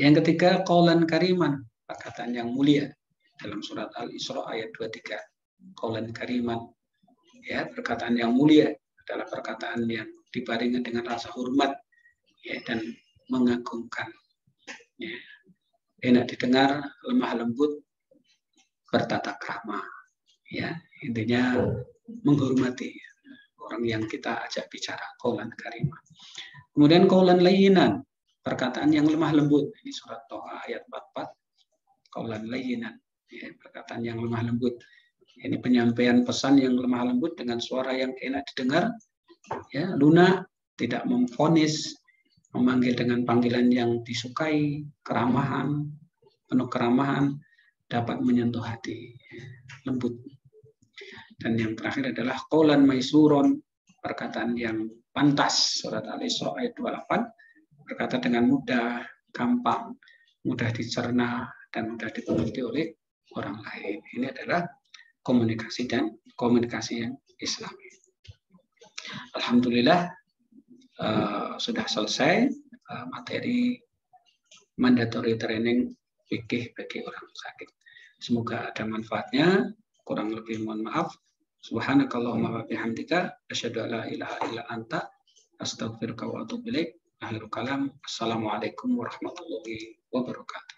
Yang ketiga, qaulan kariman, perkataan yang mulia, dalam surat Al-Isra ayat 23. Qaulan kariman, ya, perkataan yang mulia adalah perkataan yang dibarengi dengan rasa hormat, ya, dan mengagungkan. Ya. Enak didengar, lemah lembut, bertata krama. Ya, intinya menghormati orang yang kita ajak bicara, qaulan karimah. Kemudian qaulan layyinan, perkataan yang lemah lembut. Ini surat Thaha ayat 44. Qaulan layyinan, ya, perkataan yang lemah lembut. Ini penyampaian pesan yang lemah lembut dengan suara yang enak didengar, ya, lunak, tidak memvonis, memanggil dengan panggilan yang disukai, keramahan, penuh keramahan, dapat menyentuh hati, lembut. Dan yang terakhir adalah qaulan maisurun, perkataan yang pantas, surat Al-Isra ayat 28, berkata dengan mudah, gampang, mudah dicerna, dan mudah dimengerti oleh orang lain. Ini adalah komunikasi dan komunikasi yang Islami. Alhamdulillah sudah selesai materi mandatory training fikih bagi orang sakit. Semoga ada manfaatnya. Kurang lebih mohon maaf. Subhanakallahumma wa bihamdika asyhadu an la ilaha illa anta astaghfiruka wa atubu ilaik. Akhirul kalam. Assalamualaikum warahmatullahi wabarakatuh.